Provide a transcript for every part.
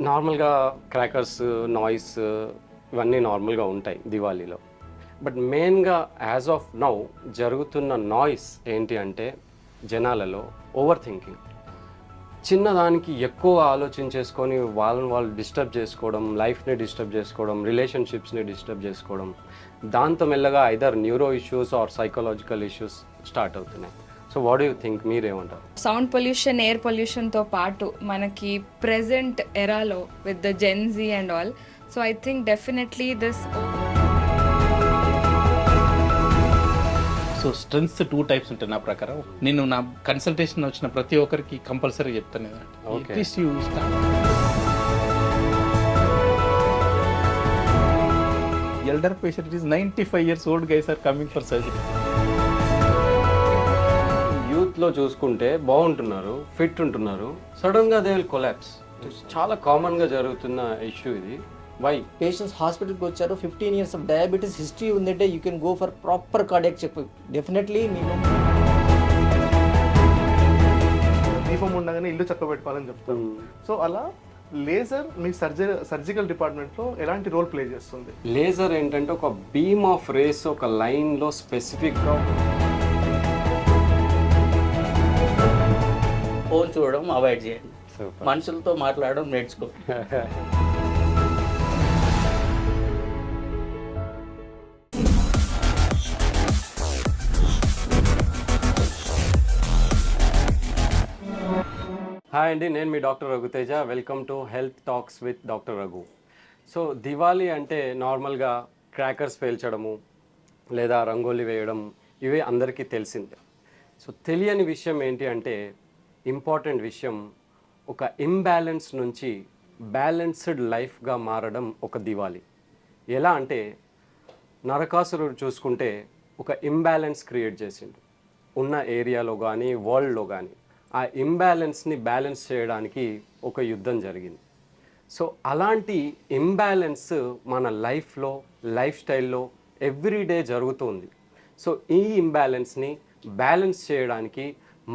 నార్మల్గా crackers, noise ఇవన్నీ నార్మల్గా ఉంటాయి దివాళీలో. బట్ మెయిన్గా యాజ్ ఆఫ్ నౌ జరుగుతున్న నాయిస్ ఏంటి అంటే జనాలలో ఓవర్ థింకింగ్. చిన్నదానికి ఎక్కువ ఆలోచించేసుకొని వాళ్ళని వాళ్ళు డిస్టర్బ్ చేసుకోవడం, లైఫ్ని డిస్టర్బ్ చేసుకోవడం, రిలేషన్షిప్స్ని డిస్టర్బ్ చేసుకోవడం, దాంతో మెల్లగా either neuro issues or psychological issues start అవుతున్నాయి. సో వాట్ యూ థింక్, మీరేమంటారు? సౌండ్ పొల్యూషన్, ఎయిర్ పొల్యూషన్తో పాటు మనకి ప్రెజెంట్ ఎరాలో with the Gen Z and all, so I think definitely this. So strengths 2 types ఉంటాయి నా ప్రకారం. నేను నా కన్సల్టేషన్ వచ్చిన ప్రతి ఒక్కరికి కంపల్సరీ చెప్తాను, Okay. At least you start. Elder patient is 95 years old guys are coming for surgery. యూత్లో చూసుకుంటే బాగుంటున్నారు, ఫిట్ ఉంటున్నారు, సడన్గా దే విల్ కొలాప్స్. చాలా కామన్గా జరుగుతున్న ఇష్యూ ఇది. వై? పేషెంట్స్ హాస్పిటల్కి వచ్చారు, 15 years ఆఫ్ డయాబెటీస్ హిస్టరీ ఉందంటే you can go for proper cardiac check. Definitely నేను దీపం ఉండగానే ఇల్లు చక్క పెట్టుకోవాలని చెప్తాను. సో అలా లేజర్ మీ సర్జికల్ డిపార్ట్మెంట్లో ఎలాంటి రోల్ ప్లే చేస్తుంది? లేజర్ ఏంటంటే ఒక బీమ్ ఆఫ్ రేస్ ఒక లైన్లో స్పెసిఫిక్గా. ఫోన్ చూడడం అవాయిడ్ చేయండి, మనుషులతో మాట్లాడడం నేర్చుకో. హాయ్ అండి, నేను మీ doctor Raghuteja. Welcome to health talks with doctor Raghu. So Diwali అంటే నార్మల్గా క్రాకర్స్ పేల్చడము లేదా రంగోలి వేయడం, ఇవే అందరికీ తెలిసిందే. సో తెలియని విషయం ఏంటి అంటే, ఇంపార్టెంట్ విషయం, ఒక ఇంబ్యాలెన్స్ నుంచి బ్యాలెన్స్డ్ లైఫ్గా మారడం ఒక దివాళీ. ఎలా అంటే, నరకాసురుడు చూసుకుంటే ఒక ఇంబ్యాలెన్స్ క్రియేట్ చేసిండు ఉన్న ఏరియాలో కానీ వరల్డ్లో కానీ. ఆ ఇంబ్యాలెన్స్ని బ్యాలెన్స్ చేయడానికి ఒక యుద్ధం జరిగింది. సో అలాంటి ఇంబ్యాలెన్స్ మన లైఫ్లో, లైఫ్ స్టైల్లో ఎవ్రీడే జరుగుతుంది. సో ఈ ఇంబ్యాలెన్స్ని బ్యాలెన్స్ చేయడానికి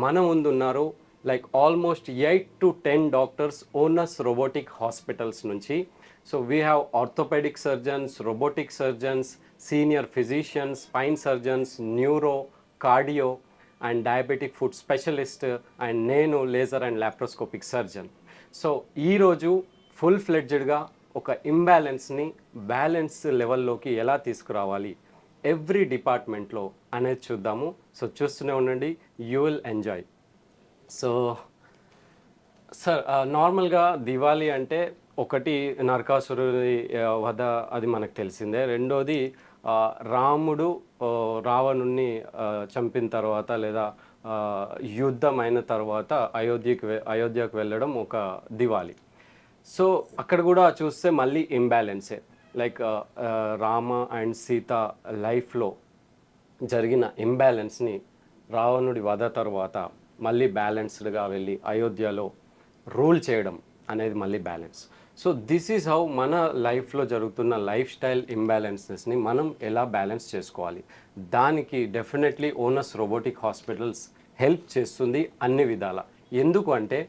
మన ముందున్నారు like almost 8 to 10 doctors, Onus robotic hospitals నుంచి. So we have orthopaedic surgeons, robotic surgeons, senior physicians, spine surgeons, neuro, cardio and diabetic food specialist, and నేను laser and laparoscopic surgeon. So ఈరోజు full ఫ్లెడ్జ్డ్గా ఒక ఇంబ్యాలెన్స్ని balance లెవెల్లోకి ఎలా తీసుకురావాలి every డిపార్ట్మెంట్లో అనేది చూద్దాము. సో చూస్తూనే ఉండండి, you will enjoy. So sir, నార్మల్గా దివాళీ అంటే ఒకటి నరకాసురుడి వధ, అది మనకు తెలిసిందే. రెండోది రాముడు రావణుణ్ణి చంపిన తర్వాత లేదా యుద్ధం అయిన తర్వాత అయోధ్యకు వెళ్ళడం ఒక దివాళీ. సో అక్కడ కూడా చూస్తే మళ్ళీ ఇంబ్యాలెన్సే. లైక్ రామ అండ్ సీత లైఫ్లో జరిగిన ఇంబ్యాలెన్స్ని రావణుడి వధ తర్వాత మళ్ళీ బ్యాలెన్స్డ్గా వెళ్ళి అయోధ్యలో రూల్ చేయడం అనేది మళ్ళీ balance. So this is how మన లైఫ్లో జరుగుతున్న లైఫ్ స్టైల్ ఇంబ్యాలెన్సెస్ని మనం ఎలా బ్యాలెన్స్ చేసుకోవాలి. దానికి definitely Onus robotic hospitals help చేస్తుంది అన్ని విధాల. ఎందుకు అంటే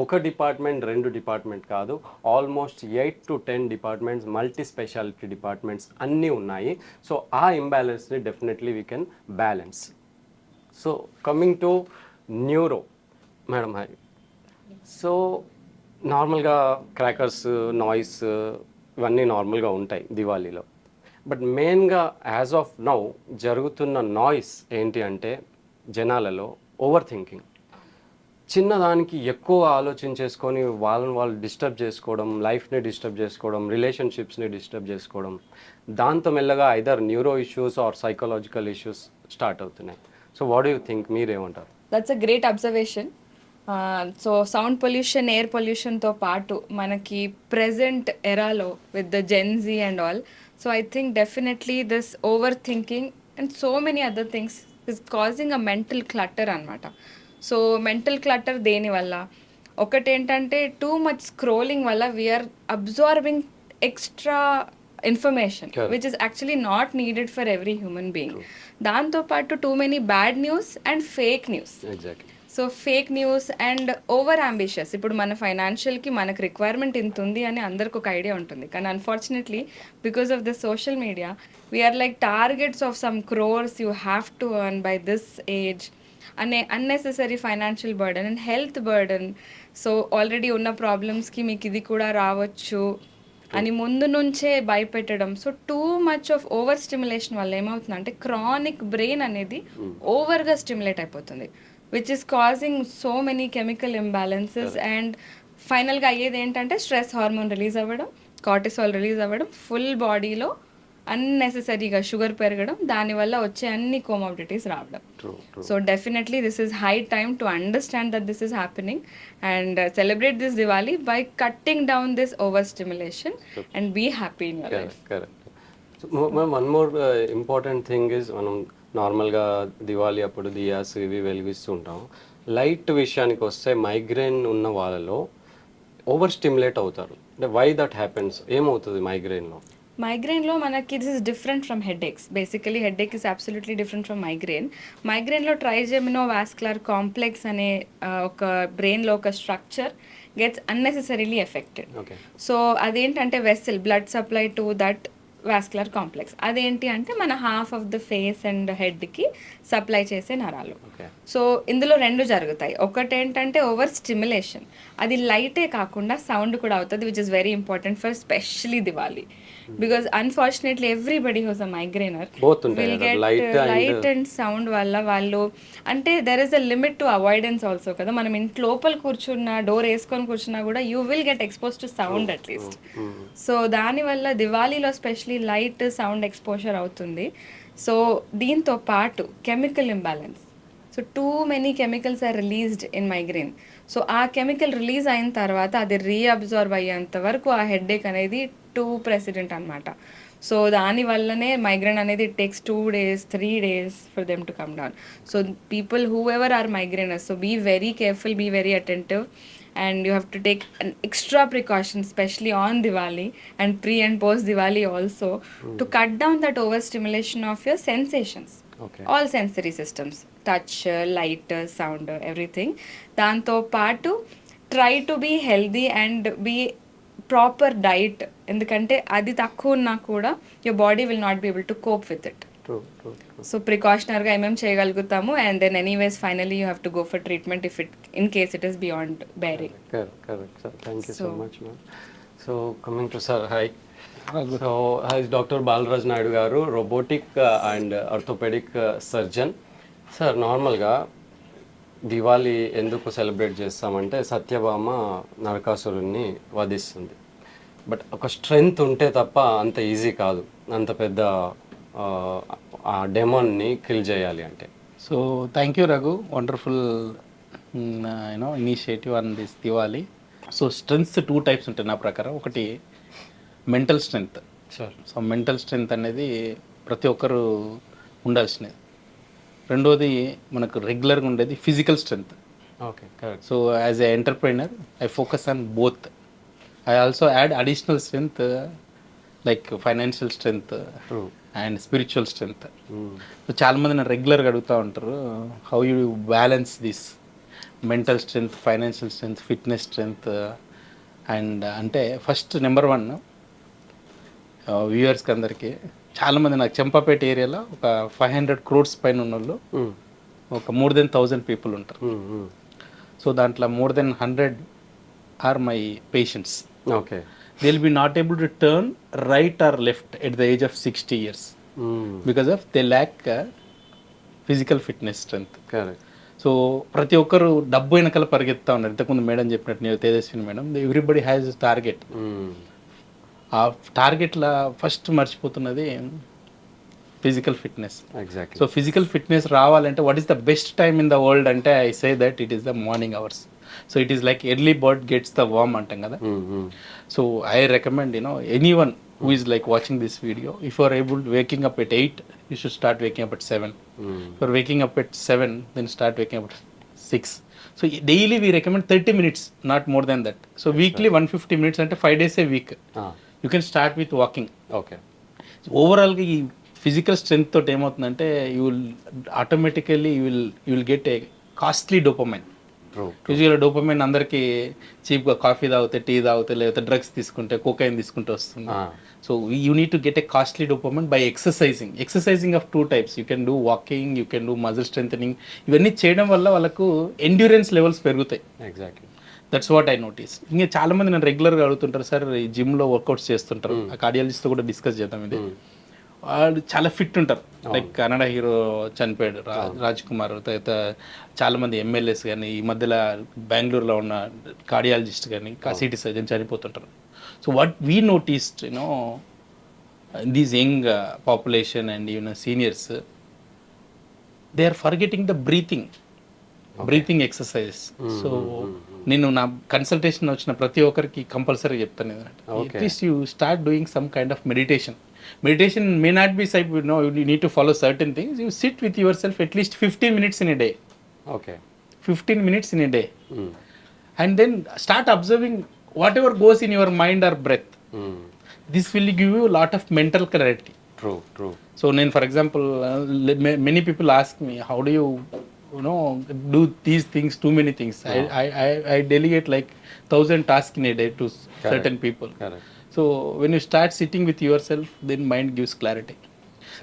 ఒక డిపార్ట్మెంట్, 2 డిపార్ట్మెంట్ కాదు, almost 8 to 10 departments, multi speciality departments అన్నీ ఉన్నాయి. సో ఆ ఇంబ్యాలెన్స్ని definitely we can balance. So coming to neuro, madam hi. So నార్మల్గా క్రాకర్స్, నాయిస్ ఇవన్నీ నార్మల్గా ఉంటాయి దివాళీలో. బట్ మెయిన్గా యాజ్ ఆఫ్ నౌ జరుగుతున్న నాయిస్ ఏంటి అంటే జనాలలో ఓవర్ థింకింగ్. చిన్నదానికి ఎక్కువ ఆలోచించేసుకొని వాళ్ళని వాళ్ళు డిస్టర్బ్ చేసుకోవడం, లైఫ్ని డిస్టర్బ్ చేసుకోవడం, రిలేషన్షిప్స్ని డిస్టర్బ్ చేసుకోవడం, దాంతో మెల్లగా either neuro issues or psychological issues start అవుతున్నాయి. సో వాట్ యూ థింక్, మీరేమంటారు? That's a great observation. So sound pollution, air పొల్యూషన్తో పాటు మనకి ప్రెజెంట్ ఎరాలో with the Gen Z and all, so I think definitely this over thinking and so many other things is causing a mental clutter అనమాట. So mental clutter దేనివల్ల? ఒకటేంటంటే too much scrolling వల్ల we are absorbing extra information which is actually not needed for every human being. దాంతోపాటు too many bad news and fake news. Exactly. So fake news and over ambitious. ఇప్పుడు మన ఫైనాన్షియల్కి మనకు requirement ఇంత ఉంది అని అందరికి ఒక ఐడియా ఉంటుంది, కానీ unfortunately because of the social media we are like targets of some crores you have to earn by this age అనే unnecessary financial burden and health burden. So already ఉన్న ప్రాబ్లమ్స్కి మీకు ఇది కూడా రావచ్చు అని ముందు నుంచే భయపెట్టడం. So too much of over stimulation వల్ల ఏమవుతుందంటే క్రానిక్ బ్రెయిన్ అనేది ఓవర్గా స్టిమ్యులేట్ అయిపోతుంది, which is causing so many chemical imbalances. And ఫైనల్గా అయ్యేది ఏంటంటే స్ట్రెస్ హార్మోన్ రిలీజ్ అవ్వడం, కార్టిసాల్ రిలీజ్ అవ్వడం, ఫుల్ బాడీలో అన్నెసెసరీగా షుగర్ పెరగడం, దానివల్ల వచ్చే అన్ని కోమార్బిడిటీస్ రావడం. So definitely this is high time to understand that this is happening and celebrate this Diwali by cutting down this over stimulation and be happy in your life. Correct. One more important thing is, మనం నార్మల్గా దివాళీ అప్పుడు దియాస్ ఇవి వెలిగిస్తూ ఉంటాం. Light విషయానికి వస్తే migraine ఉన్న వాళ్ళలో over stimulate అవుతారు. అంటే వై దట్ హ్యాపెన్స్, ఏమవుతుంది మైగ్రేన్లో? మైగ్రెయిన్లో మనకి this is different from headaches. Basically headache is absolutely different from migraine. మైగ్రెయిన్లో ట్రైజెమినో వాస్కులర్ కాంప్లెక్స్ అనే ఒక బ్రెయిన్లో ఒక structure gets unnecessarily affected. Okay. So అదేంటంటే vessel blood supply to that vascular complex. అదేంటి అంటే మన half of the face and హెడ్కి సప్లై చేసే నరాలు. సో ఇందులో రెండు జరుగుతాయి. ఒకటి ఏంటంటే ఓవర్ స్టిమ్యులేషన్, అది లైటే కాకుండా సౌండ్ కూడా అవుతుంది, which is very important for specially Diwali. Because unfortunately everybody who's a migraineur will get light and sound వల్ల వాళ్ళు, అంటే there is a limit to avoidance also కదా. మనం ఇంటి లోపల కూర్చున్నా, డోర్ వేసుకొని కూర్చున్నా కూడా you will get expose to sound at least. So దానివల్ల దివాళీలో స్పెషలీ లైట్ సౌండ్ ఎక్స్పోజర్ అవుతుంది. సో దీంతో పాటు chemical imbalance. So too many chemicals are released in migraine. So ఆ కెమికల్ రిలీజ్ అయిన తర్వాత అది రీఅబ్జార్బ్ అయ్యేంత వరకు ఆ హెడ్ఏక్ అనేది టూ ప్రెసిడెంట్ అనమాట. సో దానివల్లనే మైగ్రేన్ అనేది it takes 2 days 3 days for them to come down. So people who ever are migraineurs, so be very careful, be very attentive, and you have to take an extra precaution, especially on Diwali and pre and post Diwali also, to cut down that overstimulation of your sensations. Okay. All sensory systems, touch, light, sound, everything. దాంతో పాటు try to be healthy and be proper diet, ఎందుకంటే అది తక్కువ ఉన్నా కూడా your body will not be able to cope with it. So ప్రికాషనర్గా ఏమేమి చేయగలుగుతాము, and then anyways finally you have to go for treatment if it in case it is beyond bearing. Correct sir, thank you so much ma'am. So coming to sir, hi. So doctor Balaraj Naidu garu, robotic and orthopaedic surgeon. Sir నార్మల్గా దివాళీ ఎందుకు celebrate చేస్తామంటే సత్యభామ నరకాసురుణ్ణి వధిస్తుంది. But ఒక strength ఉంటే తప్ప అంత easy కాదు అంత పెద్ద ఆ డెమోన్ని కిల్ చేయాలి అంటే. So thank you Raghu, wonderful initiative on this Diwali. So strengths 2 types ఉంటాయి నా ప్రకారం. ఒకటి mental strength. So mental strength అనేది ప్రతి ఒక్కరు ఉండాల్సినది. రెండోది మనకు రెగ్యులర్గా ఉండేది physical strength. Okay, correct. So as a entrepreneur I focus on both. I also add additional strength like financial strength and spiritual strength. So చాలామంది నన్ను రెగ్యులర్గా అడుగుతూ ఉంటారు, how you balance this mental strength, financial strength, fitness strength. And అంటే first number 1 వ్యూవర్స్కి అందరికీ, చాలామంది నాకు చెంపాపేట ఏరియాలో ఒక 500 crores పైన ఉన్న వాళ్ళు ఒక more than 1,000 people ఉంటారు. సో దాంట్లో more than 100 are my patients. Okay. They'll be not able to turn right or left at the age of 60 years because of they lack physical fitness strength. Correct. So ప్రతి ఒక్కరు డబ్బు వెనకాల పరిగెత్తా ఉన్నారు. ఇంతకుముందు madam చెప్పినట్టు, నేను Tejaswini madam, everybody has target. ఆ టార్గెట్లో ఫస్ట్ మర్చిపోతున్నది physical fitness. Exactly. So physical fitness రావాలంటే what is the best time in the world అంటే I say that it is the morning hours. So it is like early bird gets the worm అంటాం కదా. So I recommend any one who is like watching this video, if you are able to waking up at 8, you should start waking up at 7. If you are waking up at 7, then start waking up at 6. So daily we recommend 30 minutes, not more than that. So weekly 150 minutes అంటే 5 days a week. You can start with walking. Okay. So overall ఈ physical strength తోటి ఏమవుతుందంటే you will automatically you will get a costly dopamine. True. యూజువల్గా dopamine అందరికీ చీప్గా coffee తాగితే, tea తాగితే, లేకపోతే డ్రగ్స్ తీసుకుంటే, కోకైన్ తీసుకుంటే వస్తుంది. So you need to get a costly dopamine by exercising of 2 types. You can do walking, you can do muscle strengthening. ఇవన్నీ చేయడం వల్ల వాళ్ళకు ఎండ్యూరెన్స్ లెవెల్స్ పెరుగుతాయి. Exactly. That's what I notice. ఇంకా చాలా మంది నన్ను రెగ్యులర్గా అడుగుతుంటారు, సార్ ఈ జిమ్లో వర్కౌట్స్ చేస్తుంటారు, ఆ కార్డియాలజిస్ట్తో కూడా డిస్కస్ చేద్దాం ఇది. వాళ్ళు చాలా ఫిట్ ఉంటారు. లైక్ కన్నడ హీరో చనిపోయాడు రాజ్ కుమార్, తర్వాత చాలా మంది ఎమ్మెల్యేస్ కానీ, ఈ మధ్యలో బెంగళూరులో ఉన్న కార్డియాలజిస్ట్ కానీ, సిటీ సర్జన్ చనిపోతుంటారు. So what we noticed you know these young population and seniors, they are forgetting the breathing exercise. So నేను నా కన్సల్టేషన్ వచ్చిన ప్రతి ఒక్కరికి కంపల్సరీ చెప్తాను ఏంటంటే, at least you start doing some kind of meditation. Meditation may not be you need to follow certain things. You sit with yourself at least 15 minutes in a day. Okay. 15 minutes in a day. And then start observing whatever goes in your mind or breath. This will give you a lot of mental clarity. True. So then, for example, many people ask me, how do you do these things, too many things. I delegate like 1,000 tasks in a day to certain people. Correct. So when you start sitting with yourself, then mind gives clarity.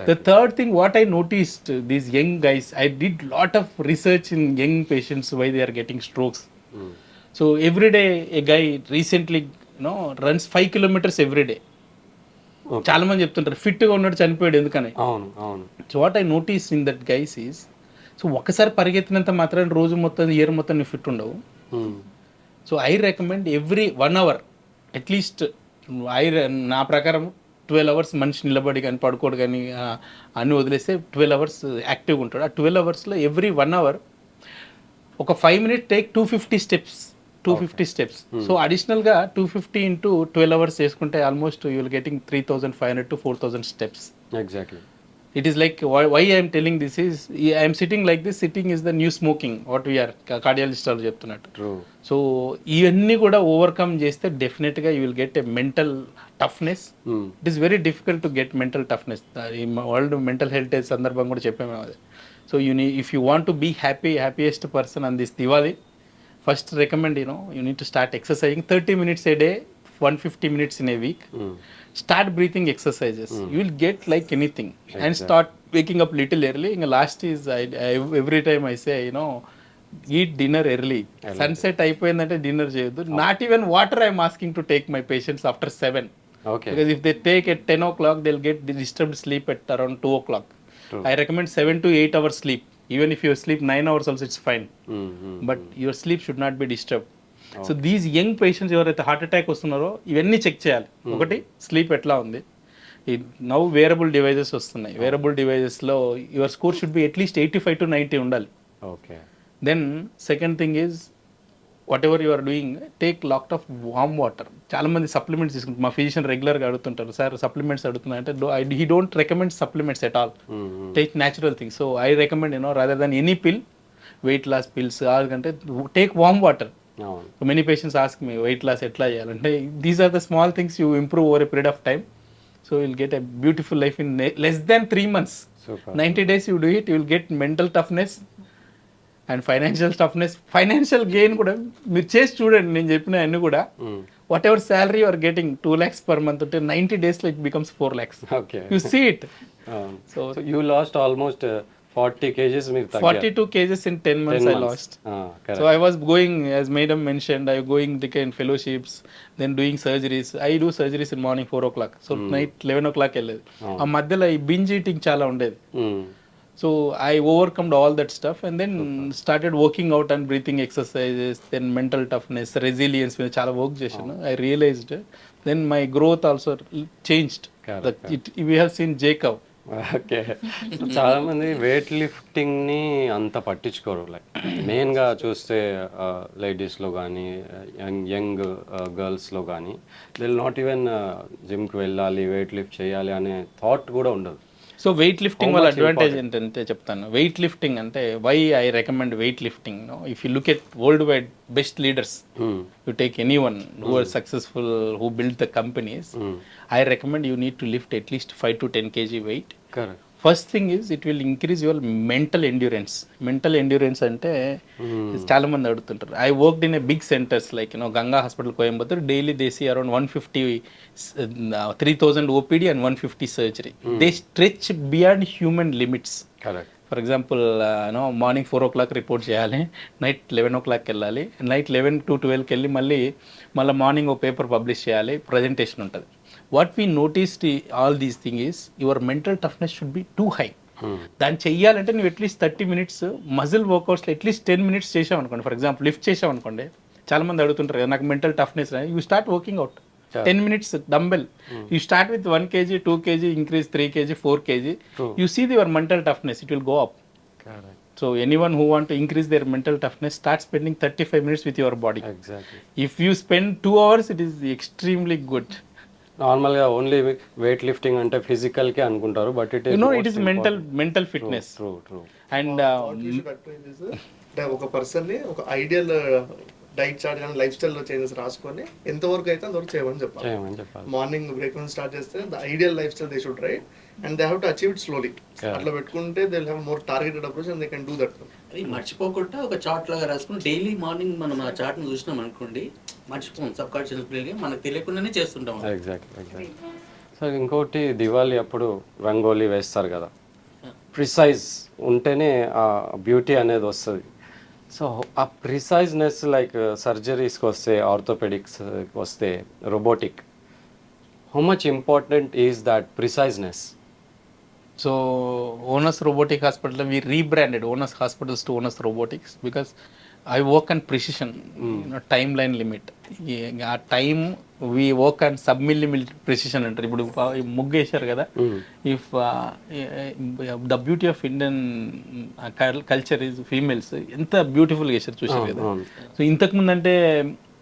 The third thing, what I noticed, these young guys, I did lot of research in young patients, why they are getting strokes. So every day, a guy recently runs 5 kilometers every day. చాలా మంది చెప్తుంటారు ఫిట్గా ఉన్నాడు చనిపోయాడు ఎందుకని. అవును. So what I notice in that guys is, so ఒకసారి పరిగెత్తినంత మాత్రం రోజు మొత్తం ఇయర్ మొత్తం నువ్వు ఫిట్ ఉండవు. So I recommend every 1 hour at least, నా ప్రకారం 12 hours మనిషి నిలబడి కానీ పడుకోడు కానీ అన్నీ వదిలేస్తే 12 hours యాక్టివ్గా ఉంటాడు. ఆ 12 hoursలో ఎవ్రీ 1 hour ఒక 5 minutes టేక్ 250 steps. సో అడిషనల్గా 250 into 12 hours చేసుకుంటే almost you will getting 3,500 to 4,000 steps. Exactly. It is like why I am telling this is, I am sitting like this. Sitting is the new smoking. What we are cardiologist వాళ్ళు చెప్తున్నట్టు. True. So ఇవన్నీ కూడా overcome చేస్తే డెఫినెట్గా you will get a mental toughness. It is very difficult to get mental toughness. ఈ world mental health సందర్భం కూడా చెప్పాము అది. So if you want to be happiest person on this Diwali, first recommend you need to start exercising 30 minutes a day, 150 minutes in a week. Start breathing exercises. You will get like anything. And start waking up little early. And last is, I every time I say, eat dinner early. Sunset అయిపోయిందంటే dinner చేయొద్దు. Not even water I am asking to take my patients after 7. Okay. Because if they take at 10 o'clock, they'll get the disturbed sleep at around 2 o'clock. True. I recommend 7 to 8 hours sleep. Even if you sleep 9 hours also, it's fine. But your sleep should not be disturbed. So these young patients ఎవరైతే heart attack వస్తున్నారో ఇవన్నీ check చేయాలి. ఒకటి, sleep ఎట్లా ఉంది. ఈ now wearable devices వస్తున్నాయి. Wearable డివైజెస్లో your score should be at least 85 to 90 ఉండాలి. Okay. Then second thing is, what ever you are doing, take lot of warm water. చాలా మంది సప్లిమెంట్స్ తీసుకుంటారు. మా ఫిజిషియన్ రెగ్యులర్గా అడుగుతుంటారు, సార్ సప్లిమెంట్స్ అడుగుతున్నారంటే he don't recommend supplements at all. Take natural things. So I recommend rather than any పిల్, weight loss pills కంటే take warm water. So many patients ask me, weight loss etla cheyalante. These are the small things you improve over a period of time. So you'll get a beautiful life in less than 3 months. Super. 90 days you do it, you will get mental toughness and financial toughness. Financial gain kuda meer chesi chudandi. Nenu cheppina annu kuda whatever salary you are getting 2 lakhs per month until 90 days it becomes 4 lakhs. Okay. You see it. So you lost almost 40 kgs మీరు తగ్గారు. 42 kgs in 10 months I lost. Correct. So I was going, as madam mentioned, I was going in fellowships, then doing surgeries. I do surgeries in morning 4 o'clock. So night 11 o'clock వెళ్ళేది. ఆ మధ్యలో ఈ binge eating చాలా ఉండేది. So I overcome all that stuff and then started working out and breathing exercises, then mental toughness, resilience మీద చాలా work చేశాను. I realized then my growth also changed. We have seen Jacob. Okay. చాలా మంది wait లిఫ్టింగ్ని అంత పట్టించుకోరు. Like మెయిన్గా చూస్తే లేడీస్లో కానీ యంగ్ గర్ల్స్లో కానీ దే విల్ నాట్ ఈవెన్ జిమ్కి వెళ్ళాలి, వెయిట్ లిఫ్ట్ చేయాలి అనే థాట్ కూడా ఉండదు. సో వెయిట్ లిఫ్టింగ్ వల్ల అడ్వాంటేజ్ ఏంటంటే చెప్తాను. వెయిట్ లిఫ్టింగ్ అంటే why I recommend weight lifting. If you look at world wide best leaders, you take any one who are successful, who build the companies, I recommend you need to lift at least 5 to 10 kg weight first thing is it will increase your mental endurance. Mental endurance అంటే చాలా మంది అడుగుతుంటారు. I worked in a big centres like Ganga hospital Coimbatore. Daily they see around 150 3,000 OPD and 150 surgery. They stretch beyond human limits. Correct. For example morning 4 o'clock report చేయాలి, night 11 o'clock వెళ్ళాలి, night 11 to 12కి వెళ్ళి మళ్ళీ morning ఓ paper publish చేయాలి, presentation ఉంటుంది. What we noticed all these thing is your mental toughness should be too high. దాన్ని చెయ్యాలంటే నువ్వు అట్లీస్ట్ 30 minutes మజిల్ వర్కౌట్స్లో అట్లీస్ట్ 10 minutes చేసావు అనుకోండి. ఫర్ ఎగ్జాంపుల్ లిఫ్ట్ చేసావు అనుకోండి, చాలా మంది అడుగుతుంటారు కదా నాకు mental toughness. You start working out 10 minutes dumbbell. You start with 1 kg, 2 kg, increase 3 kg, 4 kg. You see your mental toughness, it will go up. Correct. So anyone who want to increase their mental toughness, start spending 35 minutes with your body. Exactly. If you spend 2 hours, it is extremely good. నార్మల్గా only weight lifting అంటే ఫిజికల్కే అనుకుంటారు, but it It is mental fitness. True. And అంటే ఒక పర్సన్ని ఒక ideal diet chart కానీ life స్టైల్లో changes రాసుకొని ఎంతవరకు అయితే అంతవరకు చేయమని చెప్పాలి. చేయమని చెప్పాలి. మార్నింగ్ బ్రేక్ఫాస్ట్ స్టార్ట్ చేస్తే the ideal life style they should write and they have to achieve it slowly. అట్లా పెట్టుకుంటే they have more targeted approach and they can do that. అది మర్చిపోకుండా ఒక చార్ట్ లాగా రాసుకుని డైలీ మార్నింగ్ మనం ఆ చార్ట్ని చూసినాం అనుకోండి, మర్చిపోం. సబ్ కాన్షియస్ ప్లేగా మనకు తెలియకుండానే చేస్తుంటాం. ఎగ్జాక్ట్లీ. సో ఇంకోటి దివాళీ అప్పుడు రంగోలీ వేస్తారు కదా, ప్రిసైజ్ ఉంటేనే ఆ బ్యూటీ అనేది వస్తుంది. సో ఆ ప్రిసైజ్నెస్ లైక్ సర్జరీస్కి వస్తే, ఆర్థోపెడిక్స్ వస్తే, robotic, how much important is that preciseness? so Onus Robotic Hospital, we rebranded Onus Hospitals to Onus Robotics because I work on precision, timeline limit. ఆ time we work on సబ్-millimeter precision అంటారు. ఇప్పుడు ముగ్గు వేసారు కదా, if the beauty of Indian culture is females ఎంత బ్యూటిఫుల్గా వేసారు చూసారు కదా. సో ఇంతకుముందు అంటే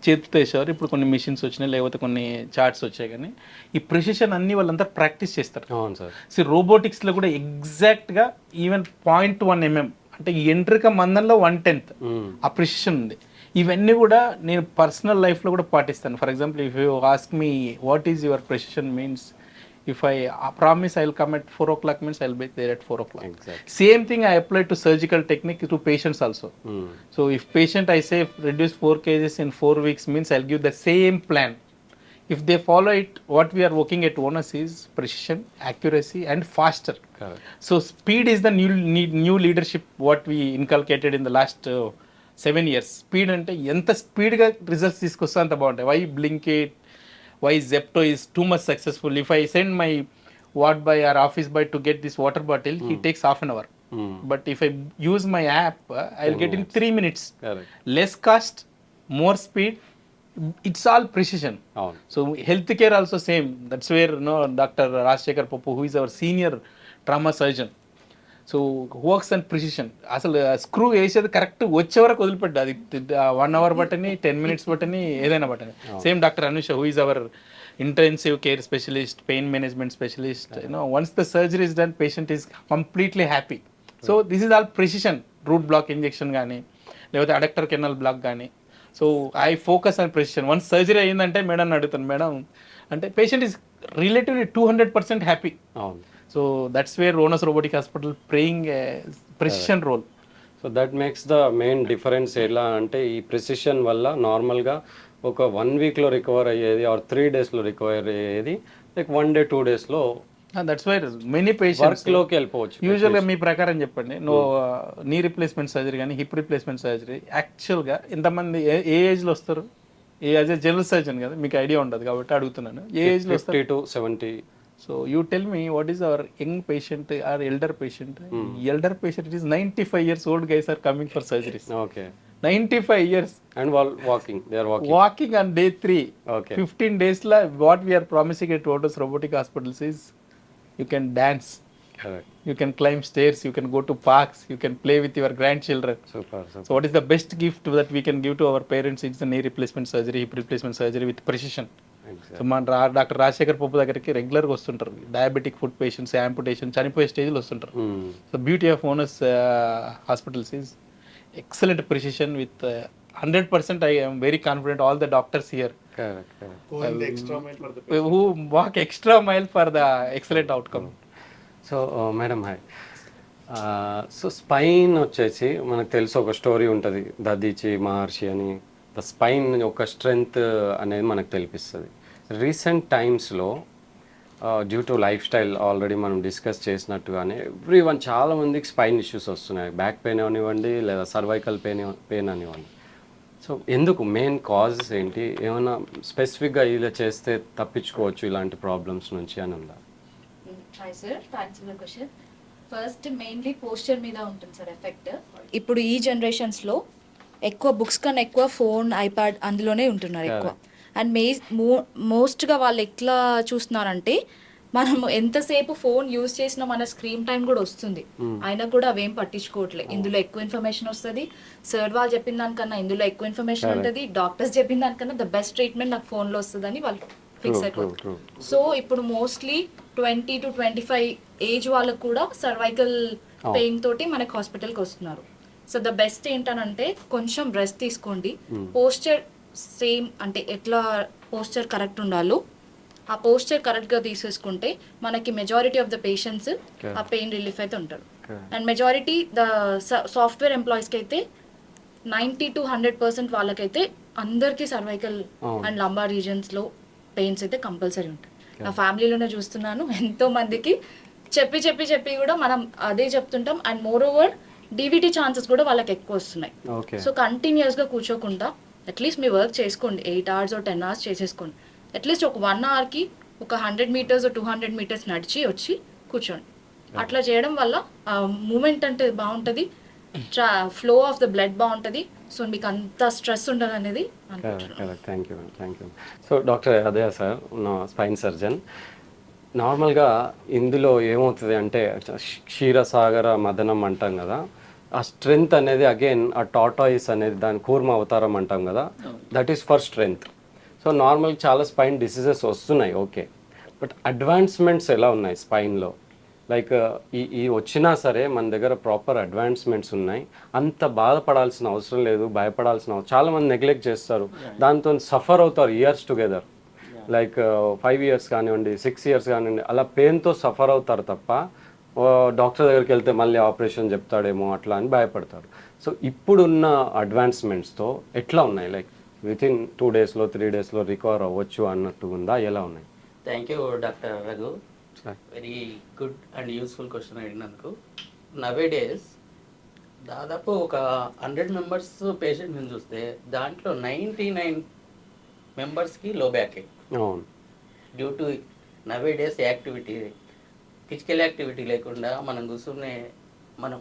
చేతితో వేసేవారు, ఇప్పుడు కొన్ని మిషన్స్ వచ్చినాయి, లేకపోతే కొన్ని చార్ట్స్ వచ్చాయి. కానీ ఈ ప్రెసిషన్ అన్ని వాళ్ళంతా ప్రాక్టీస్ చేస్తారు. అవును సార్. సో రోబోటిక్స్లో కూడా ఎగ్జాక్ట్గా ఈవెన్ 0.1 mm అంటే ఎంట్రిక మందంలో 1/10 ఆ ప్రిసిషన్ ఉంది. ఇవన్నీ కూడా నేను పర్సనల్ లైఫ్లో కూడా పాటిస్తాను. For example if you ask me what is your precision means, if I promise I will come at 4 o'clock means I will be there at 4 o'clock. Exactly. Same thing I apply to surgical technique to patients also. So if patient I say reduce 4 kgs in 4 weeks means I will give the same plan. If they follow it, what we are working at Onus is precision, accuracy and faster. Correct. So speed is the new leadership what we inculcated in the last 7 years. Speed ante enta speed ga results తీసుకొస్తా అంత బాగుంటాయి. Why Blinkit, why Zepto is too much successful? If I send my ward boy or office boy to get this water bottle, he takes half an hour. But if I use my app, I'll get in 3 minutes. Correct. Less cost, more speed. It's all precision. అవును. So healthcare also same. That's where Dr. Rajshekhar Popu, who is our senior trauma surgeon, so works and precision. అసలు screw వేసేది correct వచ్చే వరకు వదిలిపెట్టు, అది 1 hour బట్టని, 10 minutes బట్టని, ఏదైనా బట్టని. Same doctor Anusha, who is our intensive care specialist, pain management specialist. Once the surgery is done, patient is completely happy. So this is all precision. Root block injection కానీ, లేకపోతే అడక్టర్ కెనల్ బ్లాక్ కానీ. So I focus on precision. Once surgery అయ్యిందంటే madam అడుగుతాను, madam అంటే patient is relatively 200% happy. అవును. So that's where Onus Robotic Hospital playing a precision role. So that makes the main difference. ఎలా అంటే ఈ precision వల్ల నార్మల్గా ఒక 1 weekలో రికవర్ అయ్యేది ఆర్ 3 daysలో రికవర్ అయ్యేది like 1 day 2 daysలో That's why many patients వర్క్లోకి వెళ్ళిపోవచ్చు. యూజువల్గా మీ ప్రకారం చెప్పండి, నువ్వు నీ రిప్లేస్మెంట్ సర్జరీ కానీ హిప్ రిప్లేస్మెంట్ సర్జరీ యాక్చువల్గా ఎంతమంది ఏ ఏజ్లో వస్తారు? యాజ్ ఎ జనరల్ సర్జన్ కదా, మీకు ఐడియా ఉండదు కాబట్టి అడుగుతున్నాను, ఏ ఏజ్లో వస్తారు? 50 to 70. So you tell me what is our young patient or elder patient? Elder patient, it is 95 years old guys are coming for surgeries. Okay. 95 years. And while walking, they are walking. Walking on day 3. Okay. 15 days la what we are promising at Onus Robotic Hospitals is you can dance, Correct. you can climb stairs, you can go to parks, you can play with your grandchildren. Super. So what is the best gift that we can give to our parents? It's the knee replacement surgery, hip replacement surgery with precision. So మన doctor Rajasekhar పప్పు దగ్గరికి రెగ్యులర్గా వస్తుంటారు. Diabetic food patients, amputation, చనిపోయే స్టేజ్లో వస్తుంటారు. So beauty of onus hospitals is excellent precision with 100%. I am very confident all the doctors here Correct. Going the extra mile for the who walk extra mile for the excellent outcome. So madam hi. So spine వచ్చేసి మనకు తెలుసు ఒక story ఉంటుంది, దదీచి మహర్షి అని. The spine ఒక strength అనేది మనకు తెలిపిస్తుంది. Recent టైమ్స్లో due to life style already మనం డిస్కస్ చేసినట్టుగానే చాలామందికి స్పైన్ ఇష్యూస్ వస్తున్నాయి. బ్యాక్ పెయిన్ అనివ్వండి లేదా సర్వైకల్ పెయిన్ అనివ్వండి. సో ఎందుకు, మెయిన్ కాజెస్ ఏంటి, ఏమైనా స్పెసిఫిక్గా ఇలా చేస్తే తప్పించుకోవచ్చు ఇలాంటి ప్రాబ్లమ్స్ నుంచి అని ఉందా? Hi sir, thanks for the question. First mainly posture మీద ఉంటుంది సార్ ఎఫెక్ట్. ఇప్పుడు ఈ జనరేషన్స్లో ఎక్కువ బుక్స్ కన్నా ఎక్కువ ఫోన్, ఐప్యాడ్ అందులోనే ఉంటున్నారు ఎక్కువ. అండ్ మోస్ట్గా వాళ్ళు ఎట్లా చూస్తున్నారంటే, మనం ఎంతసేపు ఫోన్ యూజ్ చేసినా మన స్క్రీన్ టైం కూడా వస్తుంది, అయినా కూడా అవేం పట్టించుకోవట్లేదు. ఇందులో ఎక్కువ ఇన్ఫర్మేషన్ వస్తుంది, సార్ వాళ్ళు చెప్పిన దానికన్నా ఇందులో ఎక్కువ ఇన్ఫర్మేషన్ ఉంటుంది, డాక్టర్స్ చెప్పిన దానికన్నా ద బెస్ట్ ట్రీట్మెంట్ నాకు ఫోన్లో వస్తుందని వాళ్ళు ఫిక్స్ అయిపోతుంది. సో ఇప్పుడు మోస్ట్లీ 20 to 25 ఏజ్ వాళ్ళకు కూడా సర్వైకల్ పెయిన్ తోటి మనకి హాస్పిటల్కి వస్తున్నారు. సో ద బెస్ట్ ఏంటనంటే కొంచెం రెస్ట్ తీసుకోండి. పోస్చర్ సేమ్ అంటే ఎట్లా పోస్చర్ కరెక్ట్ ఉండాలో ఆ పోస్చర్ కరెక్ట్గా తీసేసుకుంటే మనకి మెజారిటీ ఆఫ్ ద పేషెంట్స్ ఆ పెయిన్ రిలీఫ్ అయితే ఉంటారు. అండ్ మెజారిటీ ద సాఫ్ట్వేర్ ఎంప్లాయీస్కి అయితే 90 to 100% వాళ్ళకైతే అందరికీ సర్వైకల్ అండ్ లంబార్ రీజన్స్లో పెయిన్స్ అయితే కంపల్సరీ ఉంటాయి. నా ఫ్యామిలీలోనే చూస్తున్నాను, ఎంతో మందికి చెప్పి కూడా మనం అదే చెప్తుంటాం. And moreover DVT chances కూడా వాళ్ళకి ఎక్కువ వస్తున్నాయి. సో కంటిన్యూస్గా కూర్చోకుండా అట్లీస్ట్ మీ వర్క్ చేసుకోండి, 8 hours or 10 hours చేసేసుకోండి. అట్లీస్ట్ ఒక 1 hourకి ఒక 100 meters or 200 meters నడిచి వచ్చి కూర్చోండి. అట్లా చేయడం వల్ల మూమెంట్ అంటే బాగుంటుంది, ఫ్లో ఆఫ్ ద బ్లడ్ బాగుంటుంది. సో మీకు అంత స్ట్రెస్ ఉండదు అనేది అనుకుంటున్నాను. Thank you. సో డాక్టర్ అదే సార్, నా స్పైన్ సర్జన్. నార్మల్గా ఇందులో ఏమవుతుంది అంటే క్షీరసాగర మదనం అంటాం కదా, ఆ స్ట్రెంగ్త్ అనేది అగైన్ ఆ టాటాయిస్ అనేది దాని కూర్మ అవతారం అంటాం కదా, that is for strength. So normal చాలా స్పైన్ డిసీజెస్ వస్తున్నాయి, ఓకే, బట్ అడ్వాన్స్మెంట్స్ ఎలా ఉన్నాయి స్పైన్లో? లైక్ ఈ వచ్చినా సరే మన దగ్గర ప్రాపర్ అడ్వాన్స్మెంట్స్ ఉన్నాయి, అంత బాధపడాల్సిన అవసరం లేదు, భయపడాల్సిన అవసరం. చాలామంది నెగ్లెక్ట్ చేస్తారు, దాంతో సఫర్ అవుతారు ఇయర్స్ టుగెదర్. లైక్ 5 years కానివ్వండి, 6 years కానివ్వండి, అలా పెయిన్తో సఫర్ అవుతారు తప్ప డాక్టర్ దగ్గరికి వెళ్తే మళ్ళీ ఆపరేషన్ చెప్తాడేమో అట్లా అని భయపడతారు. సో ఇప్పుడున్న అడ్వాన్స్మెంట్స్తో ఎట్లా ఉన్నాయి? లైక్ వితిన్ 2 daysలో 3 daysలో రికవర్ అవ్వచ్చు అన్నట్టు ఉందా, ఎలా ఉన్నాయి? Thank you doctor Raghu, very good and useful question అడిగినందుకు. నవే డేస్ దాదాపు ఒక 100 members పేషెంట్ని చూస్తే దాంట్లో 99 members లో బ్యాక్ అవును, due to nowadays activity, physical activity లేకుండా మనం కూర్చునే మనం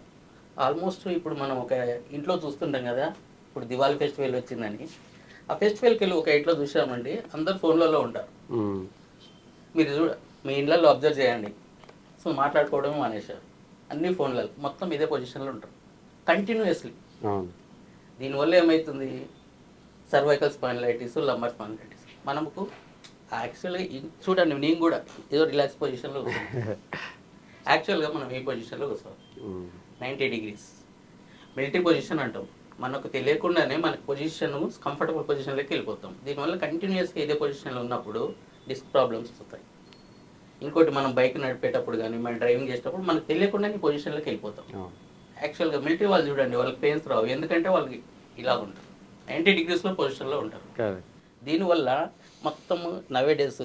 ఆల్మోస్ట్ ఇప్పుడు మనం ఒక ఇంట్లో చూస్తుంటాం కదా, ఇప్పుడు దివాళీ ఫెస్టివల్ వచ్చిందని ఆ ఫెస్టివల్కి వెళ్ళి ఒక ఇంట్లో చూసామండి, అందరు ఫోన్లలో ఉంటారు. మీరు మీ ఇళ్ళల్లో అబ్జర్వ్ చేయండి, సో మాట్లాడుకోవడమే మానేశారు, అన్ని ఫోన్లలో మొత్తం ఇదే పొజిషన్లో ఉంటారు కంటిన్యూస్లీ. దీనివల్ల ఏమవుతుంది, సర్వైకల్ స్పాండిలైటిస్, లంబార్ స్పాండిలైటిస్. మనకు యాక్చువల్గా చూడండి, నేను కూడా ఏదో రిలాక్స్ పొజిషన్లో యాక్చువల్గా మనం ఏ పొజిషన్లో కూర్చోవాలి, 90 degrees మిలిటరీ పొజిషన్ అంటాం. మనకు తెలియకుండానే మన పొజిషన్ కంఫర్టబుల్ పొజిషన్లోకి వెళ్ళిపోతాం. దీనివల్ల కంటిన్యూస్గా ఇదే పొజిషన్లో ఉన్నప్పుడు డిస్క్ ప్రాబ్లమ్స్ వస్తాయి. ఇంకోటి, మనం బైక్ నడిపేటప్పుడు కానీ మనం డ్రైవింగ్ చేసేటప్పుడు మనకు తెలియకుండానే ఈ పొజిషన్లోకి వెళ్ళిపోతాం. యాక్చువల్గా మిలిటరీ వాళ్ళు చూడండి, వాళ్ళకి పెయిన్స్ రావు, ఎందుకంటే వాళ్ళకి ఇలా ఉంటారు, 90 degrees పొజిషన్లో ఉంటారు. దీనివల్ల మొత్తం నవే డేస్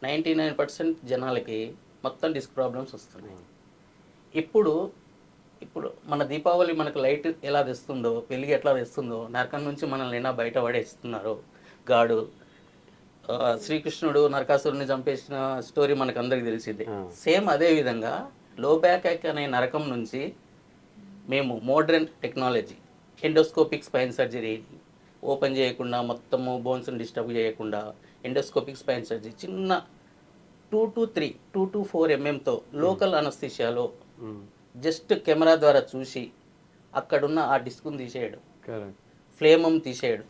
99% జనాలకి మొత్తం డిస్క్ ప్రాబ్లమ్స్ వస్తున్నాయి. ఇప్పుడు మన దీపావళి మనకు లైట్ ఎలా తెస్తుందో, వెలుగు ఎట్లా తెస్తుందో, నరకం నుంచి మనల్ని ఎలా బయట పడేస్తున్నారో గాడు, శ్రీకృష్ణుడు నరకాసురుని చంపేసిన స్టోరీ మనకు అందరికి తెలిసిందే. సేమ్ అదే విధంగా లో బ్యాక్ యాక్ అనే నరకం నుంచి మేము modern technology endoscopic spine surgery open చేయకుండా, మొత్తము బోన్స్ని డిస్టర్బ్ చేయకుండా ఎండోస్కోపిక్ స్పైన్ సర్జరీ చిన్న 2 to 4 mmతో లోకల్ అనస్థిషియాలో జస్ట్ కెమెరా ద్వారా చూసి అక్కడున్న ఆ డిస్క్ని తీసేయడం, ఫ్లేమం తీసేయడం,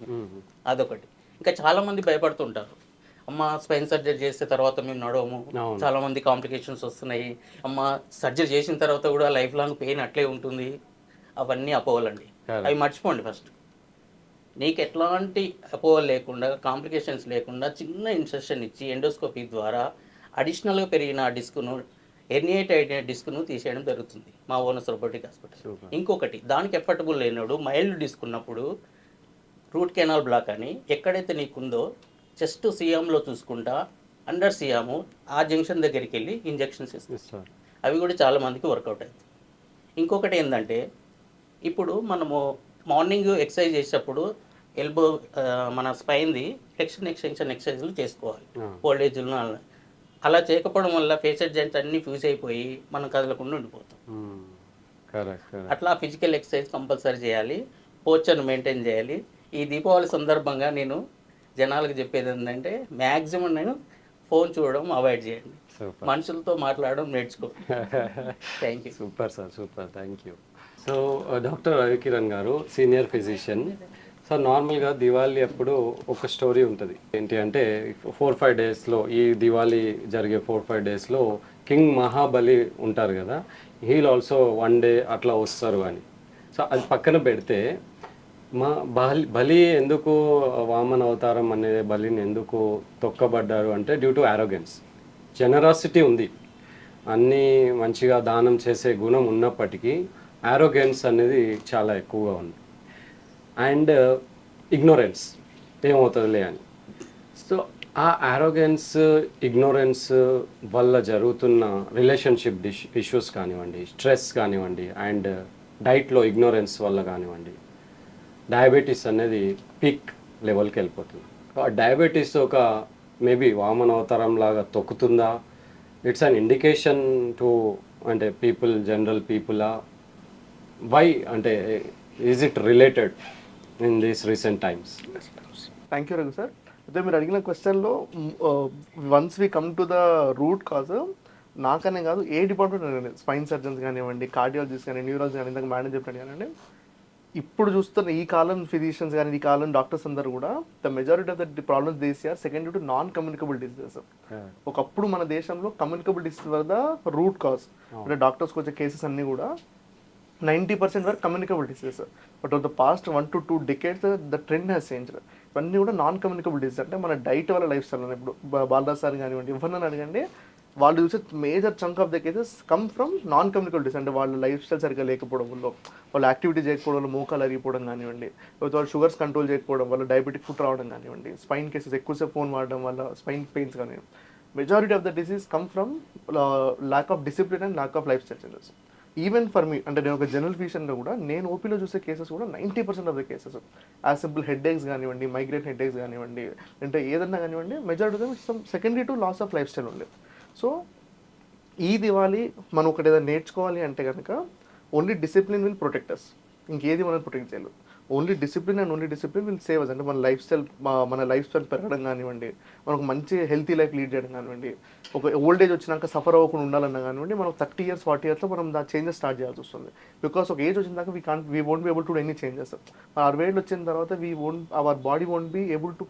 అదొకటి. ఇంకా చాలామంది భయపడుతుంటారు, అమ్మ స్పైన్ సర్జరీ చేస్తే తర్వాత మేము నడవము, చాలామంది కాంప్లికేషన్స్ వస్తున్నాయి, అమ్మ సర్జరీ చేసిన తర్వాత కూడా లైఫ్ లాంగ్ పెయిన్ అట్లే ఉంటుంది. అవన్నీ అపోవాలండి, అవి మర్చిపోండి. ఫస్ట్ నీకు ఎట్లాంటి అపోవల్ లేకుండా, కాంప్లికేషన్స్ లేకుండా చిన్న ఇన్సెషన్ ఇచ్చి ఎండోస్కోపీ ద్వారా అడిషనల్గా పెరిగిన ఆ డిస్క్ను ఎర్నియేటెడ్ డిస్క్ను తీసేయడం జరుగుతుంది మా ఓనర్స్ రోబోటిక్ హాస్పిటల్. ఇంకొకటి దానికి ఎఫర్టబుల్ లేనప్పుడు మైల్డ్ డిస్క్ ఉన్నప్పుడు రూట్ కెనాల్ బ్లాక్ అని ఎక్కడైతే నీకుందో చెస్ట్ సీఎంలో చూసుకుంటా అండర్ సీఎము ఆ జంక్షన్ దగ్గరికి వెళ్ళి ఇంజెక్షన్స్ ఇస్తాం. అవి కూడా చాలామందికి వర్కౌట్ అవుతాయి. ఇంకొకటి ఏంటంటే ఇప్పుడు మనము మార్నింగ్ ఎక్సర్సైజ్ చేసేటప్పుడు ఎల్బో మన స్పైన్ది ఫ్లెక్షన్ ఎక్స్టెన్షన్ ఎక్సర్సైజ్లు చేసుకోవాలి ఓల్డ్ ఏజ్లో. అలా చేయకపోవడం వల్ల ఫేసెడ్ జాయింట్స్ అన్నీ ఫ్యూజ్ అయిపోయి మనం కదలకుండా ఉండిపోతాం. అట్లా ఫిజికల్ ఎక్సర్సైజ్ కంపల్సరీ చేయాలి, పోస్చర్ను మెయింటైన్ చేయాలి. ఈ దీపావళి సందర్భంగా నేను జనాలకు చెప్పేది ఏంటంటే మ్యాక్సిమం నేను ఫోన్ చూడడం అవాయిడ్ చేయండి, మనుషులతో మాట్లాడడం నేర్చుకోండి. Thank you. Super sir, super, thank you. So doctor Ravikiran గారు, సీనియర్ ఫిజిషియన్. సార్ నార్మల్గా దివాళీ అప్పుడు ఒక స్టోరీ ఉంటుంది. ఏంటి అంటే 4-5 డేస్లో, ఈ దివాళీ జరిగే 4-5 డేస్లో కింగ్ మహాబలి ఉంటారు కదా, హీల్ ఆల్సో 1 డే అట్లా వస్తారు అని. సో అది పక్కన పెడితే బలి ఎందుకు వామన అవతారం అనే బలిని ఎందుకు తొక్కబడ్డారు అంటే డ్యూ టు ఆరోగెన్స్. జనరాసిటీ ఉంది, అన్నీ మంచిగా దానం చేసే గుణం ఉన్నప్పటికీ ఆరోగెన్స్ అనేది చాలా ఎక్కువగా ఉంది. అండ్ ఇగ్నోరెన్స్ ఏమవుతుందిలే అని. సో ఆ ఆరోగెన్స్, ఇగ్నోరెన్స్ వల్ల జరుగుతున్న రిలేషన్షిప్ ఇష్యూస్ కానివ్వండి, స్ట్రెస్ కానివ్వండి, అండ్ డైట్లో ఇగ్నోరెన్స్ వల్ల కానివ్వండి, డయాబెటీస్ అనేది పీక్ లెవెల్కి వెళ్ళిపోతుంది. ఆ డయాబెటీస్ ఒక మేబీ వామన అవతారం లాగా తొక్కుతుందా? ఇట్స్ అన్ ఇండికేషన్ టు అంటే పీపుల్, జనరల్ పీపులా? వై అంటే is it related in these recent times? Thank you Raghu sir. అయితే మీరు అడిగిన క్వశ్చన్లో once we come to the root cause, నాకనే కాదు ఏ డిపార్ట్మెంట్, స్పైన్ సర్జన్స్ కానివ్వండి, కార్డియాలజిస్ట్ కానీ, న్యూరాలజీ కానీ, ఇందాక మేడం చెప్పినట్టు కానివ్వండి, ఇప్పుడు చూస్తున్న ఈ కాలం ఫిజిషియన్స్ కానీ, ఈ కాలం డాక్టర్స్ అందరూ కూడా the majority of the problems this year second to non communicable diseases. ఒకప్పుడు మన దేశంలో communicable disease were the root cause. అంటే డాక్టర్స్కి వచ్చే కేసెస్ అన్నీ కూడా 90% వరకు communicable diseases. But of the past 1 to 2 decades the trend has changed. ఇవన్నీ కూడా నాన్ కమ్యూనికబుల్ డిసీజ్. అంటే మన డైట్ వల్ల, లైఫ్ స్టైల్. ఇప్పుడు బాలరాజ్ సార్ కానివ్వండి, ఎవరినైనా అడగండి, వాళ్ళు చూసే major chunk of the cases come from non communicable disease. అంటే వాళ్ళ లైఫ్ స్టైల్ సరిగ్గా లేకపోవడం వల్ల, వాళ్ళు యాక్టివిటీ చేయకపోవడం వల్ల మోకాలు అరిగిపోవడం కానివ్వండి, లేకపోతే వాళ్ళు షుగర్స్ కంట్రోల్ చేయకపోవడం వల్ల డయాబెటిక్ ఫుడ్ రావడం కానివ్వండి, స్పైన్ కేసెస్ ఎక్కువసేపు ఫోన్ వాడడం వల్ల స్పైన్ పెయిన్స్ కానివ్వండి. Majority of the disease come from lack of discipline and lack of life style changes. Even for me, అంటే నేను ఒక జనరల్ ఫిజిషియన్గా కూడా నేను ఓపీలో చూసే కేసెస్ కూడా 90% of the cases as simple headaches కానివ్వండి, మైగ్రేన్ హెడ్ ఏక్స్ కానివ్వండి, అంటే ఏదన్నా కానివ్వండి, majority of some secondary to loss of life style ఉంది. సో ఈ దివాళీ మనం ఒకటి ఏదైనా నేర్చుకోవాలి అంటే కనుక only discipline will protect us, ఇంకేది మనం ప్రొటెక్ట్ చేయలేదు. Only discipline and only discipline will save us. అంటే మన లైఫ్ స్టైల్ పెరగడం కానివ్వండి, మనకు మంచి హెల్తీ లైఫ్ లీడ్ చేయడం కానివ్వండి, ఒక ఓల్డ్ ఏజ్ వచ్చినాక సఫర్ అవ్వకుండా ఉండాలన్నా కానివ్వండి, మనం 30 years 40 yearsలో మనం దా చేంజెస్ స్టార్ట్ చేయాల్సి వస్తుంది. బికాస్ ఒక ఏజ్ వచ్చిన దాకా we won't be able to do any changes. 60 ఏళ్ళు వచ్చిన తర్వాత our body won't be able to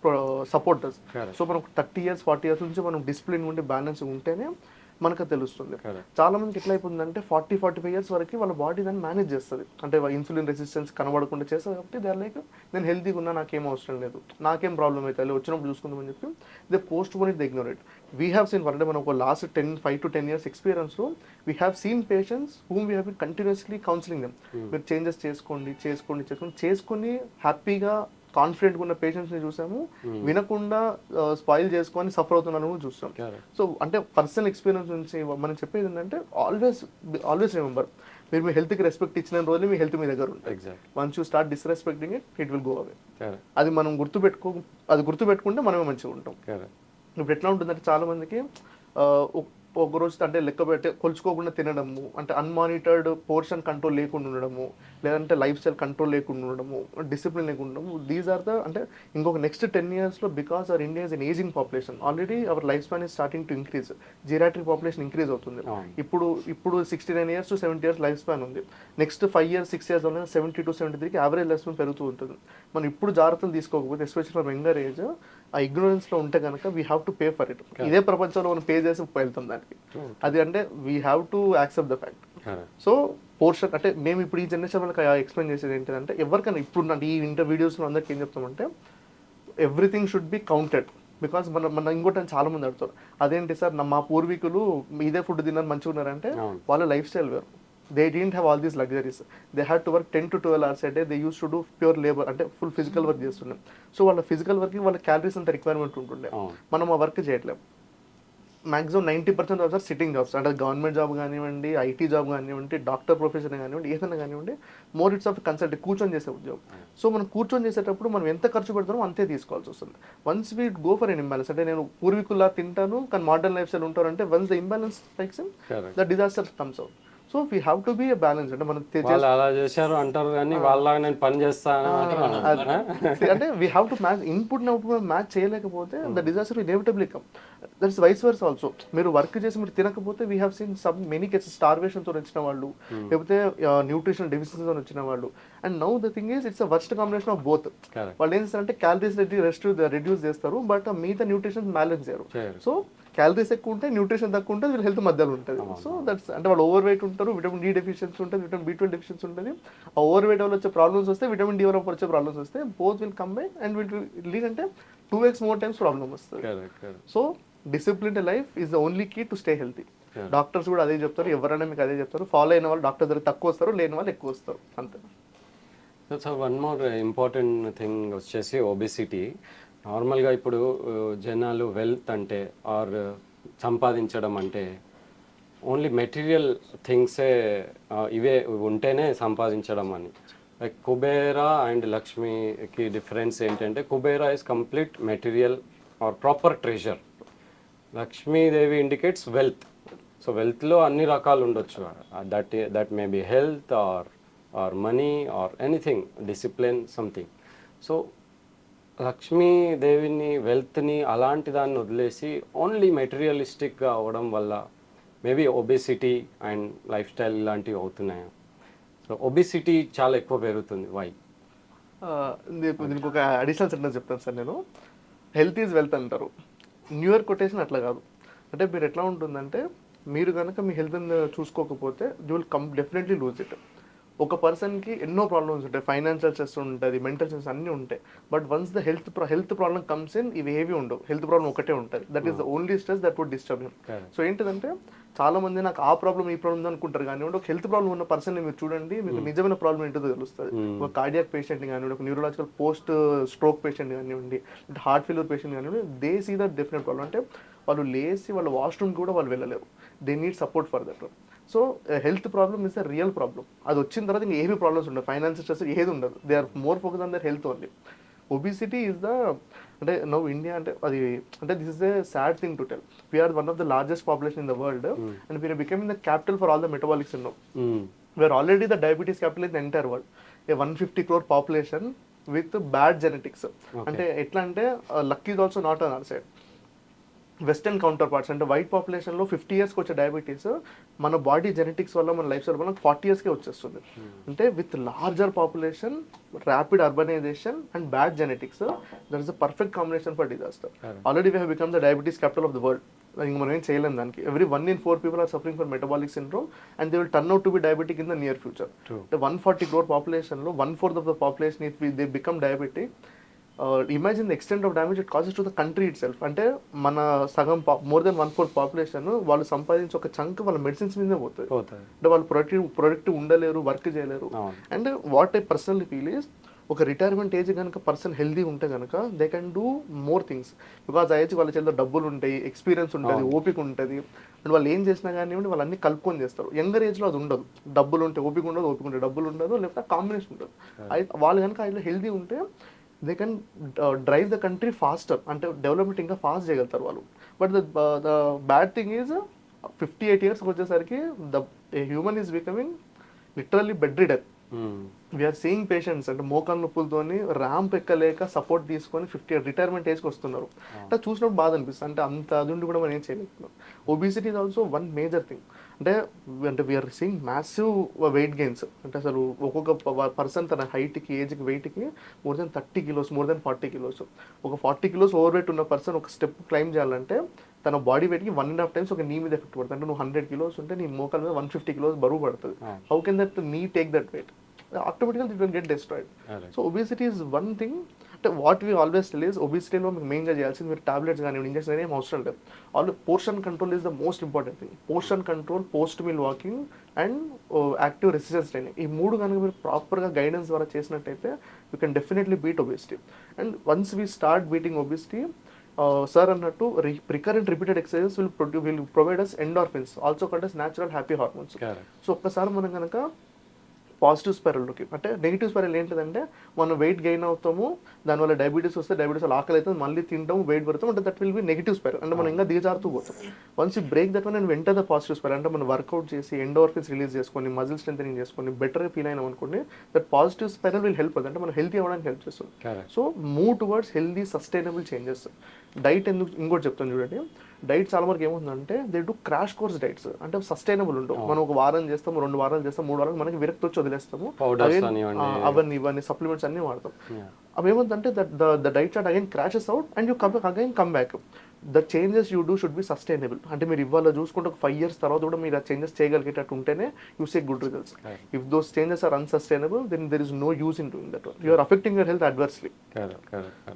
support us. So మనం 30 years 40 years నుంచి మనం డిసిప్లిన్ ఉంటే, బ్యాలెన్స్ ఉంటేనే మనకు తెలుస్తుంది. చాలా మందికి ఎట్లా అయిపోతుందంటే 40-45 years వరకు వాళ్ళ బాడీ దాన్ని మేనేజ్ చేస్తుంది. అంటే ఇన్సులిన్ రెసిస్టెన్స్ కనబడకుండా చేస్తుంది. కాబట్టి దే ఆర్ లైక్, నేను హెల్తీగా ఉన్నా, నాకేం అవసరం లేదు, నాకేం ప్రాబ్లం అయితే వచ్చినప్పుడు చూసుకుందామని చెప్పి they postpone it, they ignore it. We have seen, అంటే మనం ఒక లాస్ట్ 5 to 10 years ఎక్స్పీరియన్స్లో we have seen patients whom we have been continuously counselling them. మీరు చేంజెస్ చేసుకొని హ్యాపీగా కాన్ఫిడెంట్గా ఉన్న పేషెంట్స్ని చూసాము, వినకుండా స్పాయిల్ చేసుకొని సఫర్ అవుతున్నాను చూస్తాం. సో అంటే పర్సనల్ ఎక్స్పీరియన్స్ నుంచి మనం చెప్పేది ఏంటంటే ఆల్వేస్ రిమెంబర్, మీరు మీ హెల్త్కి రెస్పెక్ట్ ఇచ్చిన రోజు మీ హెల్త్ మీ దగ్గర ఉంటుంది. Once you start disrespecting it will go away. అది మనం గుర్తుపెట్టుకుంటే మనమే మంచిగా ఉంటాం. ఇప్పుడు ఎట్లా ఉంటుందంటే చాలా మందికి ఒక రోజు అంటే లెక్క పెట్టి కొలుచుకోకుండా తినడము, అంటే అన్మానిటర్డ్ పోర్షన్ కంట్రోల్ లేకుండా ఉండడము, లేదంటే లైఫ్ స్టైల్ కంట్రోల్ లేకుండా ఉండడము, డిసిప్లిన్ లేకుండా ఉండడము, దీస్ ఆర్ ద, అంటే ఇంకొక నెక్స్ట్ 10 yearsలో because our India is an ageing population, already our life span is starting to increase, geriatric population increase అవుతుంది. ఇప్పుడు 69 years to 70 years life span ఉంది. నెక్స్ట్ 5 years 6 years వల్ల 70 to 73కి average life span పెరుగుతూ ఉంటుంది. మనం ఇప్పుడు జాగ్రత్తలు తీసుకోకపోతే, ఎస్పెషల్ ఫ్రమ్ యంగర్ ఏజ్, ఆ ఇగ్నోరెన్స్లో ఉంటే కనుక we have to pay for it. ఇదే ప్రపంచంలో మనం పే చేసి వెళ్తాం దానికి. అది అంటే we have to accept the fact. So portion అంటే మేము ఇప్పుడు ఈ జనరేషన్ వాళ్ళకి ఎక్స్ప్లెయిన్ చేసేది ఏంటంటే, ఎవరికైనా ఇప్పుడు ఈ వీడియోస్లో అందరికి ఏం చెప్తామంటే, everything should be counted. Because మన ఇంకోటి చాలా మంది అడుగుతారు, అదేంటి సార్ మా పూర్వీకులు ఇదే ఫుడ్ తిన్నారు మంచిగా ఉన్నారంటే వాళ్ళ లైఫ్ స్టైల్ వేరు. They didn't have all these luxuries. They had to work 10 to 12 hours a day. They used to do pure labor, అంటే ఫుల్ ఫిజికల్ వర్క్ చేస్తున్నాం. సో వాళ్ళ ఫిజికల్ వర్క్కి వాళ్ళ క్యాలరీస్ అంత రిక్వైర్మెంట్ ఉంటుండే, మనం ఆ వర్క్ చేయట్లేం. మాక్సిమం 90% ఆఫ్ సిట్టింగ్ జాబ్స్, అంటే గవర్నమెంట్ జాబ్ కానివ్వండి, ఐటీ జాబ్ కానివ్వండి, డాక్టర్ ప్రొఫెషన్ కానివ్వండి, ఏదైనా కానివ్వండి, మోర్ ఇట్స్ ఆఫ్ కన్సల్ట్, కూర్చొని చేసే ఉద్యోగం. సో మనం కూర్చొని చేసేటప్పుడు మనం ఎంత ఖర్చు పెడతామో అంతే తీసుకోవాల్సి వస్తుంది. Once we go for an imbalance, అంటే నేను పూర్వీకుల్లా తింటాను కానీ మోడర్న్ లైఫ్ స్టైల్ ఉంటారంటే, once the imbalance takes in, the disaster comes out. So we have to be a balance. అంటే మనం వాళ్ళు అలా చేశారు అంటారు కానీ వాళ్ళలాగా నేను పని చేస్తాను అంటే we have to match input output match చేయలేకపోతే the disaster inevitably come. That's vice versa also. మీరు వర్క్ చేసి మీరు తినకపోతే we have seen some many cases స్టార్వేషన్తో వచ్చిన వాళ్ళు, లేకపోతే న్యూట్రిషన్ డెఫిషియన్సీతో వచ్చిన వాళ్ళు. And now the thing is it's a worst combination of both. వాళ్ళు ఏం చేస్తారంటే క్యాలరీస్ రెడ్యూస్ చేస్తారు, బట్ మిగతా న్యూట్రిషన్ బ్యాలెన్స్ చేయరు. సో క్యాలరీస్ ఎక్కువ ఉంటాయి, న్యూట్రిషన్ తక్కువ ఉంటుంది, వీళ్ళ హెల్త్ మధ్యలో ఉంటుంది. సో దట్స్ అంటే వాళ్ళు ఓవర్ వెయిట్ ఉంటారు, విటమిన్ డి డెఫిషియన్సీ ఉంటుంది, విటమిన్ B12 డెఫిషియన్సీ ఉంటుంది. ఆ ఓవర్ వెయిట్ వల్ల వచ్చే ప్రాబ్లమ్స్ వస్తే, విటమిన్ డి వల్ల వచ్చే ప్రాబ్లమ్స్ వస్తే, both will combine and will lead అంటే 2x more times ప్రాబ్లమ్ వస్తుంది. So discipline life is the only key to stay healthy. Doctors కూడా అదే చెప్తారు, ఎవరైనా మీకు అదే చెప్తారు. ఫాలో అయిన వాళ్ళు డాక్టర్ దగ్గర తక్కువ వస్తారు, లేని వాళ్ళు ఎక్కువ వస్తారు, అంతే. So one more important thing వచ్చేసి ఒబెసిటీ. నార్మల్గా ఇప్పుడు జనాలు వెల్త్ అంటే ఆర్ సంపాదించడం అంటే ఓన్లీ మెటీరియల్ థింగ్సే ఇవే ఉంటేనే సంపాదించడం అని. లైక్ కుబేరా అండ్ లక్ష్మికి డిఫరెన్స్ ఏంటంటే, Kubera is complete material or proper treasure. Lakshmidevi indicates wealth. So వెల్త్లో అన్ని రకాలు ఉండొచ్చు, that may be health or money or anything, discipline something. So లక్ష్మీదేవిని, వెల్త్ని అలాంటి దాన్ని వదిలేసి ఓన్లీ మెటీరియలిస్టిక్గా అవ్వడం వల్ల maybe obesity and life style ఇలాంటివి అవుతున్నాయి. సో ఒబెసిటీ చాలా ఎక్కువ పెరుగుతుంది. వై? దీనికి ఒక అడిషనల్ సెంటెన్స్ చెప్తాను సార్ నేను. హెల్త్ ఈజ్ వెల్త్ అంటారు. న్యూ ఇయర్ కొటేషన్ అట్లా కాదు. అంటే మీరు ఎట్లా ఉంటుందంటే, మీరు కనుక మీ హెల్త్ని చూసుకోకపోతే you will definitely lose it. ఒక పర్సన్కి ఎన్నో ప్రాబ్లమ్స్ ఉంటాయి, ఫైనాన్షియల్ స్ట్రెస్ ఉంటుంది, మెంటల్ స్ట్రెస్ అన్నీ ఉంటాయి. But once the health problem comes in, ఇవి ఏవి ఉండవు. హెల్త్ ప్రాబ్లం ఒకటే ఉంటుంది. That is the only stress that would disturb him. So ఏంటిదంటే, చాలా మంది నాకు ఆ ప్రాబ్లం ఈ ప్రాబ్లం అనుకుంటారు, కానీ ఒక హెల్త్ ప్రాబ్లం ఉన్న పర్సన్ మీరు చూడండి, మీకు నిజమైన ప్రాబ్లం ఏంటో తెలుస్తుంది. ఒక కార్డియాక్ పేషెంట్ కానివ్వండి, ఒక న్యూరలాజికల్ పోస్ట్ స్ట్రోక్ పేషెంట్ కానివ్వండి, హార్ట్ ఫెయిల్యూర్ పేషెంట్ కానివ్వండి, they see that definite problem. అంటే వాళ్ళు లేచి వాళ్ళ వాష్రూమ్ కూడా వాళ్ళు వెళ్ళలేరు. They need support for that. So health problem is the real problem. అది వచ్చిన తర్వాత ఇంకా ఏమి ప్రాబ్లమ్స్ ఉండవు, ఫైనాన్షియల్ స్ట్రెస్ ఏది ఉండదు. They are more focus on their health only. Obesity is the, అంటే నౌ ఇండియా అంటే అది, అంటే this is a sad thing to tell. We are one of the largest population in the world and we are becoming the capital for all the metabolic syndrome. We are already the diabetes capital in the entire world. A 150 crore population with bad genetics. అంటే ఎట్లా అంటే, luck is also not on our side. Western counter parts అంటే white పాపులేషన్లో 50 yearsకి వచ్చే diabetes మన body genetics వల్ల, మన life style వల్ల 40 yearsకే వచ్చేస్తుంది. అంటే with larger population, rapid urbanisation and bad genetics, that is the perfect combination for disaster. Already we have become the diabetes capital of the world. ఇంక మనం ఏం చేయలేం దానికి. Every 1 in 4 people are suffering from metabolic syndrome and they will turn out to be diabetic in the near future. The 140 crore population లో 1/4 of the population, if they become diabetic, imagine the extent of damage it causes to the country itself. అంటే మన సగం more than 1/4 population వాళ్ళు సంపాదించి ఒక chunk వాళ్ళ medicines మీదే పోతుంది. అంటే వాళ్ళు ప్రొడక్టివ్ ఉండలేరు, వర్క్ చేయలేరు. And what I personally feel is, ఒక రిటైర్మెంట్ ఏజ్ కనుక పర్సన్ హెల్దీ ఉంటే కనుక they can do more things. Because ఆ ఏజ్ వాళ్ళ చేతిలో డబ్బులు ఉంటాయి, ఎక్స్పీరియన్స్ ఉంటుంది, ఓపిక ఉంటుంది. అండ్ వాళ్ళు ఏం చేసినా కానివ్వండి వాళ్ళు అన్ని కలుపుకొని చేస్తారు. యంగర్ ఏజ్లో అది ఉండదు. డబ్బులు ఉంటే ఓపిక ఉండదు, ఓపిక ఉంటే డబ్బులు ఉండదు, లేకపోతే కాంబినేషన్ ఉండదు. వాళ్ళు కనుక అందులో హెల్దీ ఉంటే they can drive the country faster. అంటే డెవలప్మెంట్ ఇంకా ఫాస్ట్ చేయగలుగుతారు వాళ్ళు. But the bad thing is 58 yearsకి వచ్చేసరికి the human is becoming literally bedridden. We are seeing patients అంటే మోకాళ్ళ నొప్పులతోని ర్యాంప్ ఎక్కలేక సపోర్ట్ తీసుకొని 50 రిటైర్మెంట్ ఏజ్కి వస్తున్నారు. అంటే చూసినప్పుడు బాధ అనిపిస్తుంది. అంటే అంత అది ఉండి కూడా మనం ఏం చేయలేకపోతున్నాం. Obesity is also one major thing. అంటే we are seeing massive weight gains. అంటే అసలు ఒక్కొక్క పర్సన్ తన హైట్కి, ఏజ్కి, వెయిట్కి more than 30 kilos, more than 40 kilos. ఒక 40 kilos ఓవర్ వెయిట్ ఉన్న పర్సన్ ఒక స్టెప్ క్లైమ్ చేయాలంటే తన బాడీ వెయిట్కి 1.5 times ఒక నీ మీద ఎఫెక్ట్ పడుతుంది. అంటే నువ్వు 100 kilos ఉంటే నీ మోకాల మీద 150 kilos బరువు పడుతుంది. How can that knee take that weight? Automatically it will get destroyed. So obesity is one thing. అంటే what we always tell is ఒబిసిటీలో మీకు మెయిన్గా చేయాల్సింది మీరు టాబ్లెట్స్ కానీ ఇంజెక్షన్ కానీ ఏం అవసరం లేదు. Already portion control is the most important thing. Portion control, post meal walking and active resistance training, ఈ 3 కనుక మీరు ప్రాపర్గా గైడెన్స్ ద్వారా చేసినట్టయితే you can definitely beat obesity. And once we start beating obesity, sir అన్నట్టు recurrent repeated exercises will provide us endorphins, also called as natural happy hormones. So ఒక్కసారి మనం కనుక పాజిటివ్ స్పైరల్లోకి, అంటే నెగిటివ్ స్పైరల్ ఏంటిదంటే మనం వెయిట్ గెయిన్ అవుతాము, దానివల్ల diabetes వస్తే డయాబెటీస్ వల్ల ఆకలి అవుతుంది, మళ్ళీ తింటాము, వెయిట్ పెడతాం, అంటే that will be negative spiral, అంటే మనం ఇంకా దిగజారుతూ పోతాం. Once you break that one and venter the positive spiral, అంటే మనం వర్కౌట్ చేసి ఎండోర్ఫిన్స్ రిలీజ్ చేసుకొని మజిల్ స్ట్రెంథనింగ్ చేసుకొని బెటర్గా ఫీల్ అయినాం అనుకోండి, that positive spiral will help, అంటే మనం హెల్తీ అవ్వడానికి హెల్ప్ చేస్తుంది. So move towards healthy sustainable changes. Diet ఎందుకు ఇంకోటి చెప్తాను చూడండి, డైట్ చాలా వరకు ఏముందంటే they do crash course diets, అంటే సస్టైనబుల్ ఉండవు. మనం ఒక వారం చేస్తాము, 2 వారాలు చేస్తాం, 3 వారాలు మనకి విరక్తి వచ్చి వదిలేస్తాము, అవన్నీ ఇవన్నీ సప్లిమెంట్స్ అన్ని వాడతాం. అవి ఏముందంటే the diet chart again crashes out and you again come back. The changes you do should be sustainable, అంటే మీరు ఇవాళ చూసుకుంటే ఒక 5 years తర్వాత కూడా మీరు ఆ చేంజెస్ చేయగలిగేటట్టు ఉంటేనే you say good results. If those changes are unsustainable then there is no use in doing that one, you are affecting your health adversely.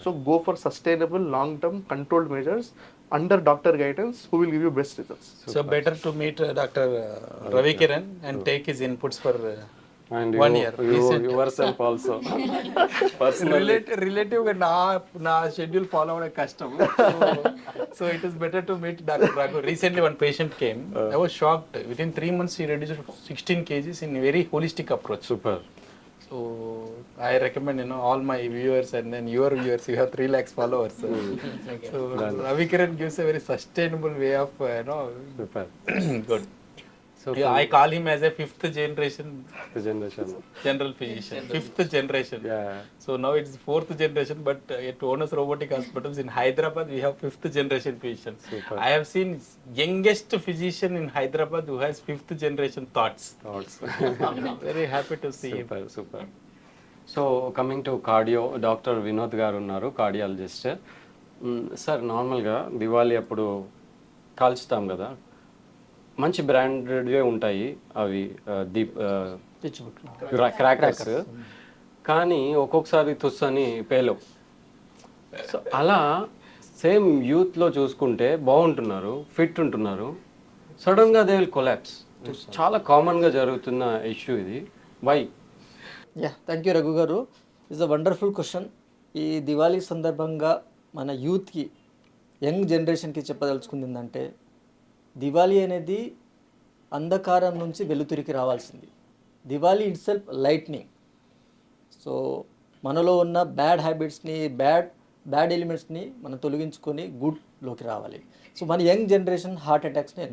So go for sustainable long term controlled measures under doctor guidance who will give you best results. So better to meet Dr. Ravi Kiran and take his inputs for and 1 year. yourself also personally. Relative గా నా schedule follow అవడం కష్టం. So it is better to meet Dr. Raghu. Recently one patient came. I was shocked. Within 3 months he reduced 16 kgs in a very holistic approach. Super. So I recommend, all my viewers and then your viewers, you have 3 lakhs followers. So Ravi Kiran gives a very sustainable way of, Super. good. So I call him as a 5th generation the generation. general physician. 5th generation. Yeah. So now it's 4th generation, but at Onus Robotic Hospitals in Hyderabad, we have 5th generation physicians. Super. I have seen youngest physician in Hyderabad who has 5th generation thoughts. Very happy to see him. Super. So coming to cardio, doctor Vinod గారు ఉన్నారు, cardiologist. Sir నార్మల్గా దివాళీ అప్పుడు కాల్చుతాం కదా, మంచి బ్రాండెడ్వే ఉంటాయి అవి, crackers, కానీ ఒక్కొక్కసారి తుస్సని పేలవు. సో అలా సేమ్ యూత్లో చూసుకుంటే బాగుంటున్నారు, ఫిట్ ఉంటున్నారు, సడన్గా దే విల్ కొలాప్స్. చాలా కామన్గా జరుగుతున్న ఇష్యూ ఇది. వై? థ్యాంక్ యూ రఘు గారు. It's a wonderful question. ఈ దివాళీ సందర్భంగా మన యూత్కి, యంగ్ జనరేషన్కి చెప్పదలుచుకుంది ఏంటంటే, దివాళీ అనేది అంధకారం నుంచి వెలుతురికి రావాల్సింది. Diwali it self lightning. So మనలో ఉన్న బ్యాడ్ హ్యాబిట్స్ని, బ్యాడ్ ఎలిమెంట్స్ని మనం తొలగించుకొని గుడ్లోకి రావాలి. సో మన యంగ్ జనరేషన్ హార్ట్ అటాక్స్ని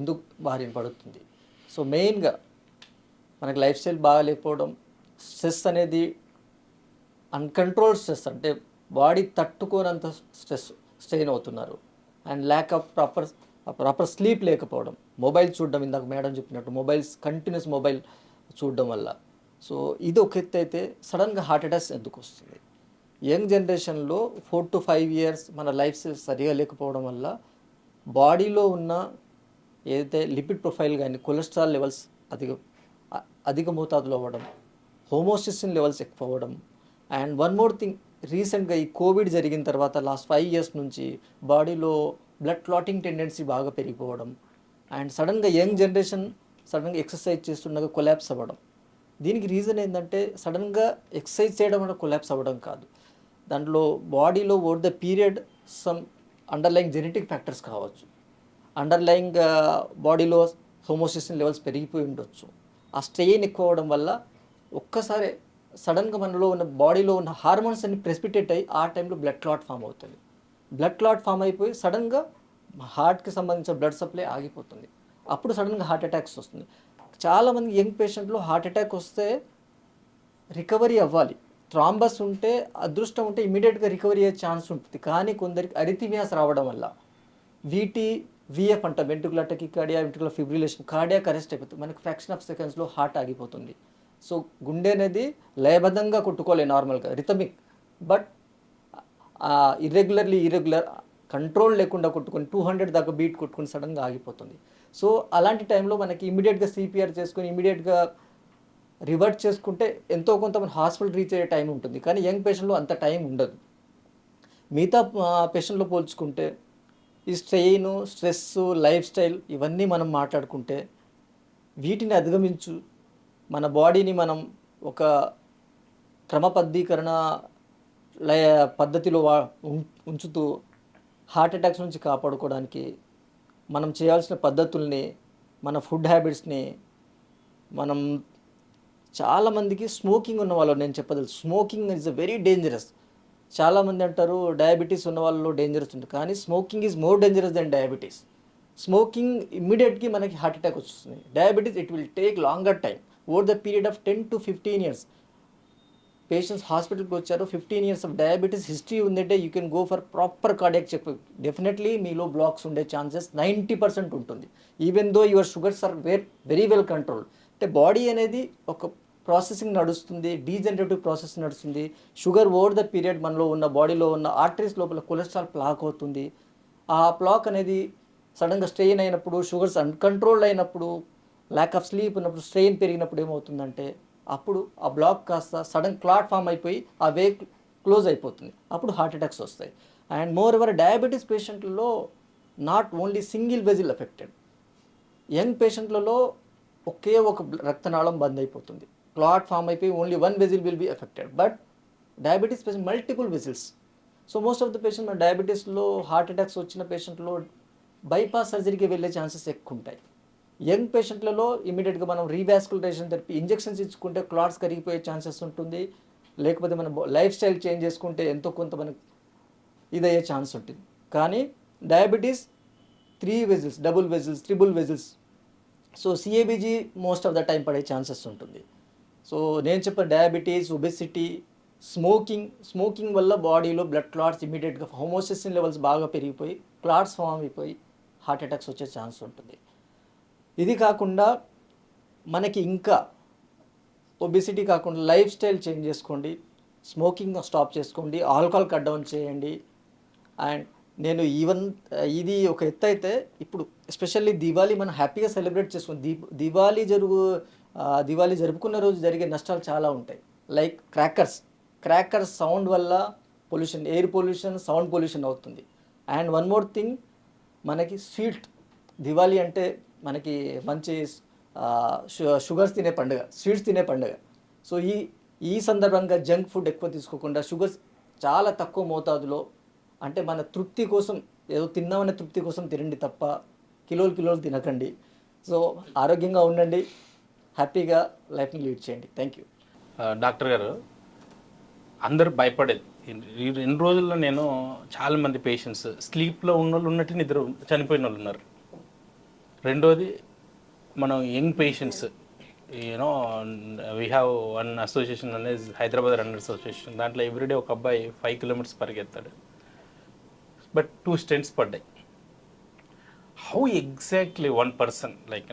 ఎందుకు బారిన పడుతుంది? సో మెయిన్గా మనకి లైఫ్ స్టైల్ బాగా లేకపోవడం, స్ట్రెస్ అనేది అన్కంట్రోల్డ్ స్ట్రెస్, అంటే బాడీ తట్టుకోనంత స్ట్రెయిన్ అవుతున్నారు. And lack of proper sleep లేకపోవడం, మొబైల్ చూడడం, ఇందాక మేడం చెప్పినట్టు కంటిన్యూస్ మొబైల్ చూడడం వల్ల. సో ఇది ఒక ఎత్తు అయితే, సడన్గా హార్ట్ అటాక్స్ ఎందుకు వస్తుంది? యంగ్ జనరేషన్లో 4 to 5 years మన లైఫ్ స్టైల్ సరిగా లేకపోవడం వల్ల బాడీలో ఉన్న ఏదైతే లిపిడ్ ప్రొఫైల్ కానీ, కొలెస్ట్రాల్ లెవెల్స్ అధిక మోతాదులో అవ్వడం, హోమోసిస్టిన్ లెవెల్స్ ఎక్కువ అవ్వడం. అండ్ వన్ మోర్ థింగ్, రీసెంట్గా ఈ కోవిడ్ జరిగిన తర్వాత లాస్ట్ 5 years నుంచి బాడీలో బ్లడ్ క్లాటింగ్ టెండెన్సీ బాగా పెరిగిపోవడం. అండ్ సడన్గా యంగ్ జనరేషన్ సడన్గా ఎక్సర్సైజ్ చేస్తుండగా కొలాప్స్ అవ్వడం. దీనికి రీజన్ ఏంటంటే, సడన్గా ఎక్సర్సైజ్ చేయడం వల్ల కొలాప్స్ అవ్వడం కాదు, దాంట్లో బాడీలో over the period some underlying genetic factors కావచ్చు, అండర్లయింగ్ బాడీలో హోమోసిస్టిన్ లెవెల్స్ పెరిగిపోయి ఉండొచ్చు. ఆ స్ట్రెయిన్ ఎక్కువ అవ్వడం వల్ల ఒక్కసారి సడన్గా మనలో ఉన్న బాడీలో ఉన్న హార్మోన్స్ అన్ని ప్రెసిపిటేట్ అయ్యి ఆ టైంలో బ్లడ్ క్లాట్ ఫామ్ అవుతుంది. బ్లడ్ క్లాట్ ఫామ్ అయిపోయి సడన్గా హార్ట్కి సంబంధించిన బ్లడ్ సప్లై ఆగిపోతుంది. అప్పుడు సడన్గా హార్ట్ అటాక్స్ వస్తుంది. చాలామంది యంగ్ పేషెంట్లో హార్ట్ అటాక్ వస్తే రికవరీ అవ్వాలి. థ్రాంబస్ ఉంటే, అదృష్టం ఉంటే ఇమీడియట్గా రికవరీ అయ్యే ఛాన్స్ ఉంటుంది. కానీ కొందరికి అరిథిమియాస్ రావడం వల్ల VF అంట, ventricular tachycardia, ventricular fibrillation, cardiac arrest అయిపోతుంది. మనకి ఫ్రాక్షన్ ఆఫ్ సెకండ్స్లో హార్ట్ ఆగిపోతుంది. సో గుండె అనేది లయబద్ధంగా కొట్టుకోలే నార్మల్గా, రిథమిక్, బట్ ఇర్రెగ్యులర్ కంట్రోల్ లేకుండా కొట్టుకొని 200 దాకా బీట్ కొట్టుకొని సడన్గా ఆగిపోతుంది. సో అలాంటి టైంలో మనకి ఇమీడియట్గా CPR చేసుకొని ఇమీడియట్గా రివర్ట్ చేసుకుంటే ఎంతో కొంత మన హాస్పిటల్ రీచ్ అయ్యే టైం ఉంటుంది. కానీ యంగ్ పేషెంట్లో అంత టైం ఉండదు. మిగతా పేషెంట్లో పోల్చుకుంటే ఈ స్ట్రెయిన్, స్ట్రెస్, లైఫ్ స్టైల్ ఇవన్నీ మనం మాట్లాడుకుంటే వీటిని అధిగమించు మన బాడీని మనం ఒక క్రమబద్ధీకరణ పద్ధతిలో ఉంచుతూ హార్ట్ అటాక్స్ నుంచి కాపాడుకోవడానికి మనం చేయాల్సిన పద్ధతుల్ని, మన ఫుడ్ హ్యాబిట్స్ని మనం చాలామందికి స్మోకింగ్ ఉన్న వాళ్ళు నేను చెప్పదలు smoking is a very dangerous. చాలామంది అంటారు డయాబెటీస్ ఉన్న వాళ్ళలో డేంజరస్ ఉంటుంది, కానీ smoking is more dangerous than diabetes. Smoking ఇమ్మీడియట్గా మనకి హార్ట్ అటాక్ వస్తుంది. Diabetes it will take longer time over the period of 10 to 15 years. Patients హాస్పిటల్కి వచ్చారు, 15 years ఆఫ్ డయాబెటీస్ హిస్టరీ ఉందంటే you can go for proper cardiac check. Definitely మీలో blocks ఉండే chances 90% ఉంటుంది. Even though your sugars are very well control. అంటే body అనేది ఒక processing నడుస్తుంది, డీజనరేటివ్ ప్రాసెస్ నడుస్తుంది. షుగర్ ఓవర్ ద పీరియడ్ మనలో ఉన్న బాడీలో ఉన్న ఆర్టరీస్ లోపల కొలెస్ట్రాల్ ప్లాక్ అవుతుంది. ఆ ప్లాక్ అనేది సడన్గా స్ట్రెయిన్ అయినప్పుడు, షుగర్స్ అన్కంట్రోల్డ్ అయినప్పుడు, ల్యాక్ ఆఫ్ స్లీప్ ఉన్నప్పుడు, స్ట్రెయిన్ పెరిగినప్పుడు ఏమవుతుందంటే అప్పుడు ఆ బ్లాక్ కాస్త సడన్ క్లాట్ ఫామ్ అయిపోయి ఆ వే క్లోజ్ అయిపోతుంది. అప్పుడు హార్ట్ అటాక్స్ వస్తాయి. అండ్ మోర్ ఎవర్ డయాబెటీస్ పేషెంట్లలో not only single vessel affected. Young పేషెంట్లలో ఒకే ఒక రక్తనాళం బంద్ అయిపోతుంది, క్లాట్ ఫామ్ అయిపోయి only one vessel will be affected. But diabetes patient multiple vessels. So most of the patient మన డయాబెటీస్లో హార్ట్ అటాక్స్ వచ్చిన పేషెంట్లో బైపాస్ సర్జరీకి వెళ్ళే ఛాన్సెస్ ఎక్కువ ఉంటాయి. యంగ్ పేషెంట్లలో ఇమీడియట్గా మనం రీవాస్కులరైజేషన్ థెరపీ ఇంజెక్షన్స్ ఇచ్చుకుంటే క్లాట్స్ కరిగిపోయే ఛాన్సెస్ ఉంటుంది. లేకపోతే మన లైఫ్ స్టైల్ చేంజ్ చేసుకుంటే ఎంతో కొంత మనకు ఇదయ్యే ఛాన్స్ ఉంటుంది. కానీ diabetes 3 vessels, double vessels, triple vessels. So CABG most of the time పడే ఛాన్సెస్ ఉంటుంది. సో నేను చెప్పిన డయాబెటీస్, ఒబెసిటీ, స్మోకింగ్ వల్ల బాడీలో బ్లడ్ క్లాట్స్ ఇమీడియట్గా హోమోసిస్టిన్ లెవెల్స్ బాగా పెరిగిపోయి క్లాట్స్ ఫామ్ అయిపోయి హార్ట్ అటాక్స్ వచ్చే ఛాన్స్ ఉంటుంది. ఇది కాకుండా మనకి ఇంకా ఒబెసిటీ కాకుండా లైఫ్ స్టైల్ చేంజ్ చేసుకోండి, స్మోకింగ్ స్టాప్ చేసుకోండి, ఆల్కహాల్ కట్ డౌన్ చేయండి. అండ్ నేను ఇది ఒక ఎత్తు అయితే ఇప్పుడు ఎస్పెషల్లీ దివాళీ మనం హ్యాపీగా సెలబ్రేట్ చేసుకోండి. దివాళీ జరుపుకున్న రోజు జరిగే నష్టాలు చాలా ఉంటాయి. లైక్ క్రాకర్స్ సౌండ్ వల్ల pollution, air pollution, sound pollution అవుతుంది. అండ్ వన్ మోర్ థింగ్, మనకి దివాళీ అంటే మనకి మంచి షుగర్స్ తినే పండుగ, స్వీట్స్ తినే పండుగ. సో ఈ సందర్భంగా జంక్ ఫుడ్ ఎక్కువ తీసుకోకుండా షుగర్స్ చాలా తక్కువ మోతాదులో, అంటే మన తృప్తి కోసం ఏదో తిన్నామనే తృప్తి కోసం తినండి తప్ప కిలోలు తినకండి. సో ఆరోగ్యంగా ఉండండి, హ్యాపీగా లైఫ్ని లీడ్ చేయండి. Thank you. డాక్టర్ గారు, అందరూ భయపడేది ఎన్ని రోజుల్లో నేను చాలామంది పేషెంట్స్ స్లీప్లో ఉన్న వాళ్ళు ఉన్నట్టు నిద్ర చనిపోయిన వాళ్ళు ఉన్నారు. రెండోది మనం young patients you know we have one association అనేది హైదరాబాద్ రన్నర్ అసోసియేషన్. దాంట్లో ఎవ్రీడే ఒక అబ్బాయి 5 kilometers పరిగెత్తాడు, బట్ 2 stents పడ్డాయి. How exactly one person like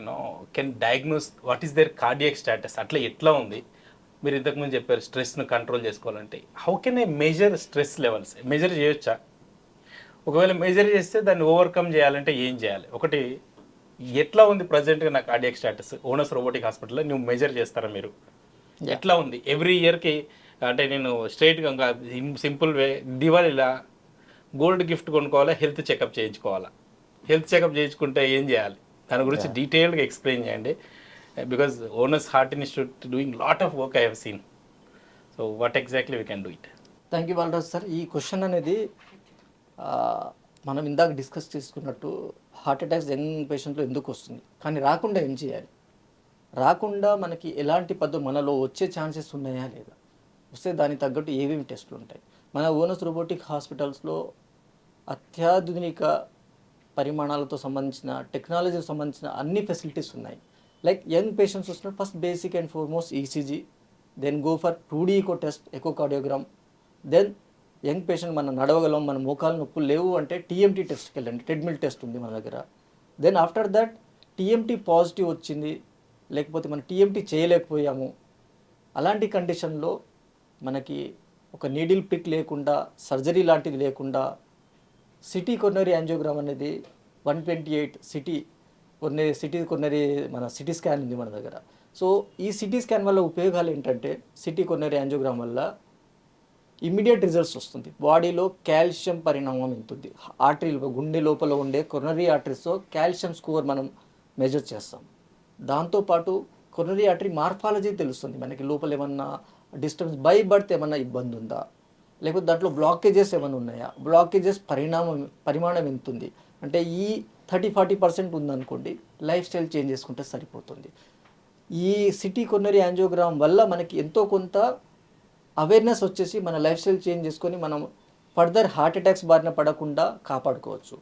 can diagnose what is their cardiac status? అట్లా ఎట్లా ఉంది? మీరు ఇంతకుముందు చెప్పారు స్ట్రెస్ను కంట్రోల్ చేసుకోవాలంటే. How can I measure stress levels? Measure చేయొచ్చా? ఒకవేళ మెజర్ చేస్తే దాన్ని ఓవర్కమ్ చేయాలంటే ఏం చేయాలి? ఒకటి, ఎట్లా ఉంది ప్రజెంట్గా నా కార్డియాక్ స్టాటస్? ఓనస్ రోబోటిక్ హాస్పిటల్లో నువ్వు మెజర్ చేస్తారా మీరు? ఎట్లా ఉంది? ఎవ్రీ ఇయర్కి అంటే నేను స్ట్రైట్గా సింపుల్ వే, దివాళీలా గోల్డ్ గిఫ్ట్ కొనుక్కోవాలా, హెల్త్ చెకప్ చేయించుకోవాలా? హెల్త్ చెకప్ చేయించుకుంటే ఏం చేయాలి? దాని గురించి డీటెయిల్గా ఎక్స్ప్లెయిన్ చేయండి. Because Onus heart institute doing lot of work I have seen. So what exactly we can do it? Thank you Balraj sir. ఈ క్వశ్చన్ అనేది మనం ఇందాక డిస్కస్ చేసుకున్నట్టు హార్ట్ అటాక్స్ యంగ్ పేషెంట్లో ఎందుకు వస్తుంది, కానీ రాకుండా ఏం చేయాలి, రాకుండా మనకి ఎలాంటి మనలో వచ్చే ఛాన్సెస్ ఉన్నాయా లేదా, వస్తే దానికి తగ్గట్టు ఏమేమి టెస్టులు ఉంటాయి. మన ఓనస్ రోబోటిక్ హాస్పిటల్స్లో అత్యాధునిక పరిమాణాలతో సంబంధించిన టెక్నాలజీకి సంబంధించిన అన్ని ఫెసిలిటీస్ ఉన్నాయి. లైక్ యంగ్ పేషెంట్స్ వస్తున్నారు, first basic and foremost ECG, then go for 2D echo test, echocardiogram. Then young patient మనం నడవగలం, మన మోకాలు నొప్పులు లేవు అంటే టీఎంటీ టెస్ట్కి వెళ్ళండి, ట్రెడ్మిల్ టెస్ట్ ఉంది మన దగ్గర. Then after that TMT positive వచ్చింది, లేకపోతే మనం టీఎంటీ చేయలేకపోయాము, అలాంటి కండిషన్లో మనకి ఒక నీడిల్ పిక్ లేకుండా, సర్జరీ లాంటిది లేకుండా సిటీ కొర్నరీ యాంజియోగ్రామ్ అనేది 128 సిటీ కొర్నరీ మన సిటీ స్కాన్ ఉంది మన దగ్గర. సో ఈ సిటీ స్కాన్ వల్ల ఉపయోగాలు ఏంటంటే సిటీ కొర్నరీ యాంజియోగ్రామ్ వల్ల ఇమ్మీడియట్ రిజల్ట్స్ వస్తుంది. బాడీలో కాల్షియం పరిణామం ఎంతుంది, ఆర్టరీలో గుండె లోపల ఉండే కొర్నరీ ఆర్టరీస్తో కాల్షియం స్కోర్ మనం మెజర్ చేస్తాం. దాంతోపాటు కొర్నరీ ఆర్టరీ మార్ఫాలజీ తెలుస్తుంది మనకి, లోపల ఏమన్నా డిస్టర్బెన్స్ బై బర్త్ ఏమన్నా ఇబ్బంది ఉందా, లేకపోతే దాంట్లో బ్లాకేజెస్ ఏమైనా ఉన్నాయా, బ్లాకేజెస్ పరిమాణం ఎంత ఉంది అంటే ఈ 30-40% ఉందనుకోండి, లైఫ్ స్టైల్ చేంజ్ చేసుకుంటే సరిపోతుంది. ఈ సిటీ కొర్నరీ యాంజియోగ్రామ్ వల్ల మనకి ఎంతో కొంత అవేర్నెస్ వచ్చేసి మన లైఫ్ స్టైల్ చేంజ్ చేసుకొని మనం ఫర్దర్ హార్ట్ అటాక్స్ బారిన పడకుండా కాపాడుకోవచ్చు.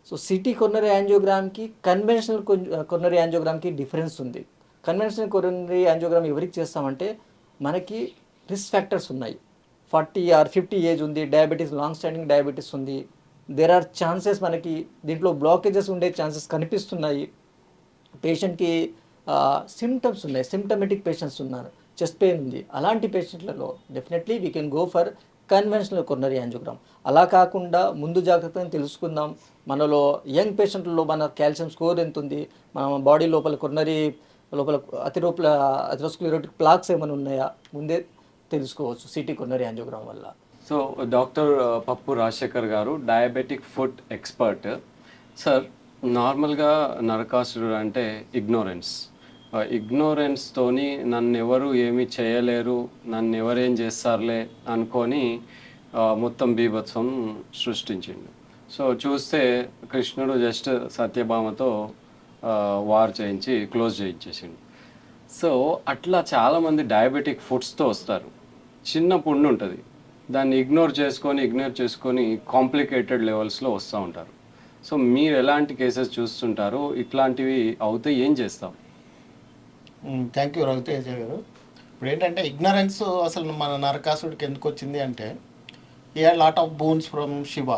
సో సిటీ కొర్నరీ యాంజియోగ్రామ్కి కన్వెన్షనల్ కొర్నరీ యాంజియోగ్రామ్కి డిఫరెన్స్ ఉంది. కన్వెన్షనల్ కొర్నరీ యాంజియోగ్రామ్ ఎవరికి చేస్తామంటే మనకి రిస్క్ ఫ్యాక్టర్స్ ఉన్నాయి, 40 or 50 ఏజ్ ఉంది, డయాబెటీస్, లాంగ్ స్టాండింగ్ డయాబెటీస్ ఉంది, దేర్ ఆర్ ఛాన్సెస్ మనకి దీంట్లో బ్లాకేజెస్ ఉండే ఛాన్సెస్ కనిపిస్తున్నాయి. పేషెంట్కి సిమ్టమ్స్ ఉన్నాయి, సిమ్టమేటిక్ పేషెంట్స్ ఉన్నారు, చెస్ట్ పెయిన్ ఉంది, అలాంటి పేషెంట్లలో definitely we can go for conventional coronary angiogram. అలా కాకుండా ముందు జాగ్రత్తగా తెలుసుకుందాం మనలో యంగ్ పేషెంట్లలో మన కాల్షియం స్కోర్ ఎంత ఉంది, మన బాడీ లోపల కొర్నరీ లోపల అథెరోస్క్లెరోటిక్ ప్లాక్స్ ఏమైనా ఉన్నాయా ముందే తెలుసుకోవచ్చు సిటీ కొర్నరీ యాంజియోగ్రామ్ వల్ల. సో డాక్టర్ పప్పు రాజశేఖర్ గారు, డయాబెటిక్ ఫుడ్ ఎక్స్పర్ట్. సార్, నార్మల్గా నరకాసురుడు అంటే ఇగ్నోరెన్స్తోని నన్ను ఎవరు ఏమీ చేయలేరు, నన్ను ఎవరేం చేస్తారులే అనుకొని మొత్తం బీభత్సం సృష్టించిండు. సో చూస్తే కృష్ణుడు జస్ట్ సత్యభామతో వార్ చేయించి క్లోజ్ చేయించేసిండు. సో అట్లా చాలామంది డయాబెటిక్ ఫుడ్స్తో వస్తారు, చిన్న పుండు ఉంటుంది, దాన్ని ఇగ్నోర్ చేసుకొని కాంప్లికేటెడ్ లెవెల్స్లో వస్తూ ఉంటారు. సో మీరు ఎలాంటి కేసెస్ చూస్తుంటారు, ఇట్లాంటివి అవుతే ఏం చేస్తాం? థ్యాంక్ యూ రవితేజ గారు. ఇప్పుడు ఏంటంటే ఇగ్నరెన్స్ అసలు మన నరకాసుడికి ఎందుకు వచ్చింది అంటే ఈ lot of Boon's from Shiva.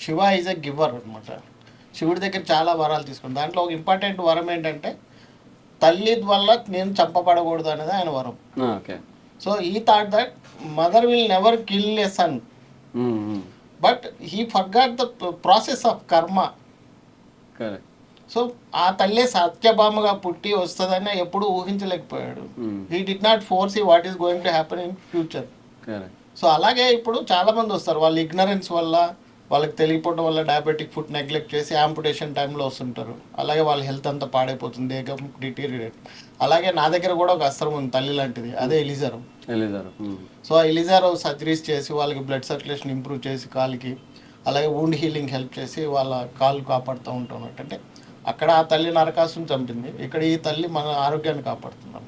Shiva is a giver అనమాట. శివుడి దగ్గర చాలా వరాలు తీసుకున్నాం. దాంట్లో ఒక ఇంపార్టెంట్ వరం ఏంటంటే తల్లి వల్ల నేను చంపబడకూడదు అనేది ఆయన వరం. ఓకే. సో ఈ thought that mother will never kill a son, but he forgot the process of karma. Correct. So ఆ తల్లి సత్యభామగా పుట్టి వస్తుందని ఎప్పుడు ఊహించలేకపోయాడు. He did not force what is going to happen in future. So అలాగే ఇప్పుడు చాలా మంది వస్తారు, వాళ్ళ ఇగ్నరెన్స్ వల్ల, వాళ్ళకి తెలియపోవడం వల్ల డయాబెటిక్ ఫుడ్ నెగ్లెక్ట్ చేసి యాంపుటేషన్ టైంలో వస్తుంటారు. అలాగే వాళ్ళ హెల్త్ అంతా పాడైపోతుంది, దేహం డిటీరియేట్. అలాగే నా దగ్గర కూడా ఒక అస్త్రం ఉంది తల్లి లాంటిది, అదే ఎలిజారం. సో ఆ ఎలిజారం సర్జరీస్ చేసి వాళ్ళకి బ్లడ్ సర్క్యులేషన్ ఇంప్రూవ్ చేసి కాలుకి, అలాగే వూండ్ హీలింగ్ హెల్ప్ చేసి వాళ్ళ కాలు కాపాడుతూ ఉంటాం. అంటే అక్కడ ఆ తల్లి నరకాసుని చంపింది, ఇక్కడ ఈ తల్లి మన ఆరోగ్యాన్ని కాపాడుతున్నాం.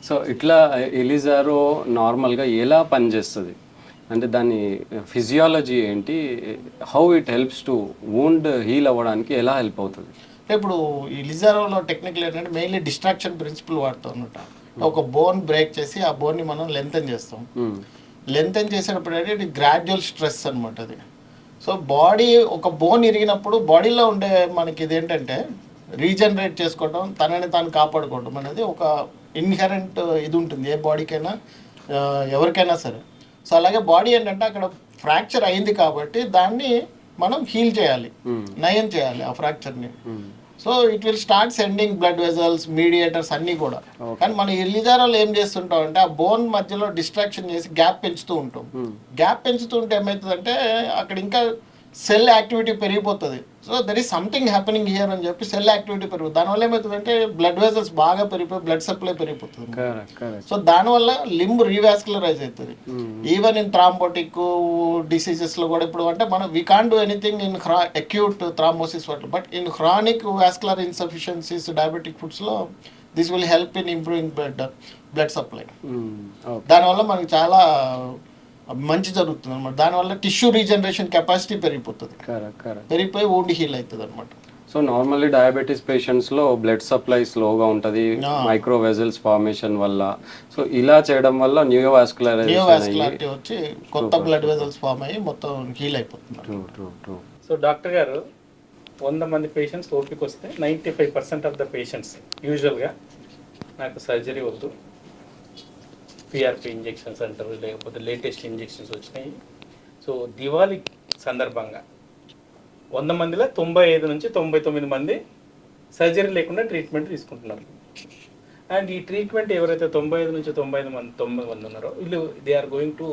సో ఇట్లా ఎలిజారో నార్మల్గా ఎలా పనిచేస్తుంది అంటే దాని ఫిజియాలజీ ఏంటి, how it helps to wound heal అవ్వడానికి ఎలా హెల్ప్ అవుతుంది? ఇప్పుడు ఈ లిజారోలో టెక్నికల్ ఏంటంటే మెయిన్లీ డిస్ట్రాక్షన్ ప్రిన్సిపల్ వాడుతాం అనమాట. ఒక బోన్ బ్రేక్ చేసి ఆ బోన్ని మనం లెంతన్ చేస్తాం. లెంతన్ చేసేటప్పుడు అంటే ఇది గ్రాడ్యువల్ స్ట్రెస్ అనమాట అది. సో బాడీ ఒక బోన్ ఇరిగినప్పుడు బాడీలో ఉండే మనకి ఇదేంటంటే రీజనరేట్ చేసుకోవడం, తనని తాను కాపాడుకోవడం అనేది ఒక ఇన్హెరెంట్ ఇది ఉంటుంది ఏ బాడీకైనా, ఎవరికైనా సరే. సో అలాగే బాడీ ఏంటంటే అక్కడ ఫ్రాక్చర్ అయింది కాబట్టి దాన్ని మనం హీల్ చేయాలి, నయం చేయాలి ఆ ఫ్రాక్చర్ని. So it will start sending blood vessels, mediators అన్నీ కూడా. కానీ మనం ఎలిజారాలు ఏం చేస్తుంటాం అంటే ఆ బోన్ మధ్యలో డిస్ట్రాక్షన్ చేసి గ్యాప్ పెంచుతూ ఉంటాం. గ్యాప్ పెంచుతుంటే ఏమవుతుందంటే అక్కడ ఇంకా సెల్ యాక్టివిటీ పెరిగిపోతుంది. So there is something happening here అని చెప్పి సెల్ యాక్టివిటీ పెరుగుతుంది. దానివల్ల ఏమవుతుందంటే బ్లడ్ వెజల్స్ బాగా పెరిగిపోయి బ్లడ్ సప్లై పెరిగిపోతుంది. సో దానివల్ల లింబ్ రీవాస్కులరైజ్ అవుతుంది. ఈవెన్ ఇన్ థ్రాంబోటిక్ డిసీజెస్లో కూడా ఇప్పుడు అంటే మనం we can do anything in acute thrombosis వాటి, but in chronic vascular insufficiencies diabetic ఫుడ్స్లో this will help in improving blood supply. దానివల్ల మనకి చాలా మంచి జరుగుతుంది అనమాట. దానివల్ల టిష్యూ రీజనరేషన్ కెపాసిటీ పెరిగిపోతుంది, పెరిగిపోయి వూండ్ హీల్ అవుతుంది అనమాట. సో నార్మల్లీ డయాబెటీస్ పేషెంట్స్లో బ్లడ్ సప్లై స్లోగా ఉంటుంది మైక్రో వెజల్స్ ఫార్మేషన్ వల్ల. సో ఇలా చేయడం వల్ల న్యూవాస్కులారిటీ వచ్చి కొత్త బ్లడ్ వెజల్స్ ఫామ్ అయ్యి మొత్తం హీల్ అయిపోతుంది. సో డాక్టర్ గారు 100 మంది పేషెంట్స్ ఓపిక వస్తే 95% ఆఫ్ ద పేషెంట్స్ యూజువల్గా నాకు సర్జరీ వద్దు, పిఆర్పి ఇంజెక్షన్స్ అంటారు, లేకపోతే లేటెస్ట్ ఇంజెక్షన్స్ వచ్చినాయి. సో దివాళీ సందర్భంగా 100 మందిలో 95 నుంచి 99 మంది సర్జరీ లేకుండా ట్రీట్మెంట్ తీసుకుంటున్నారు. అండ్ ఈ ట్రీట్మెంట్ ఎవరైతే 95 నుంచి 90 మంది ఉన్నారో వీళ్ళు they are going to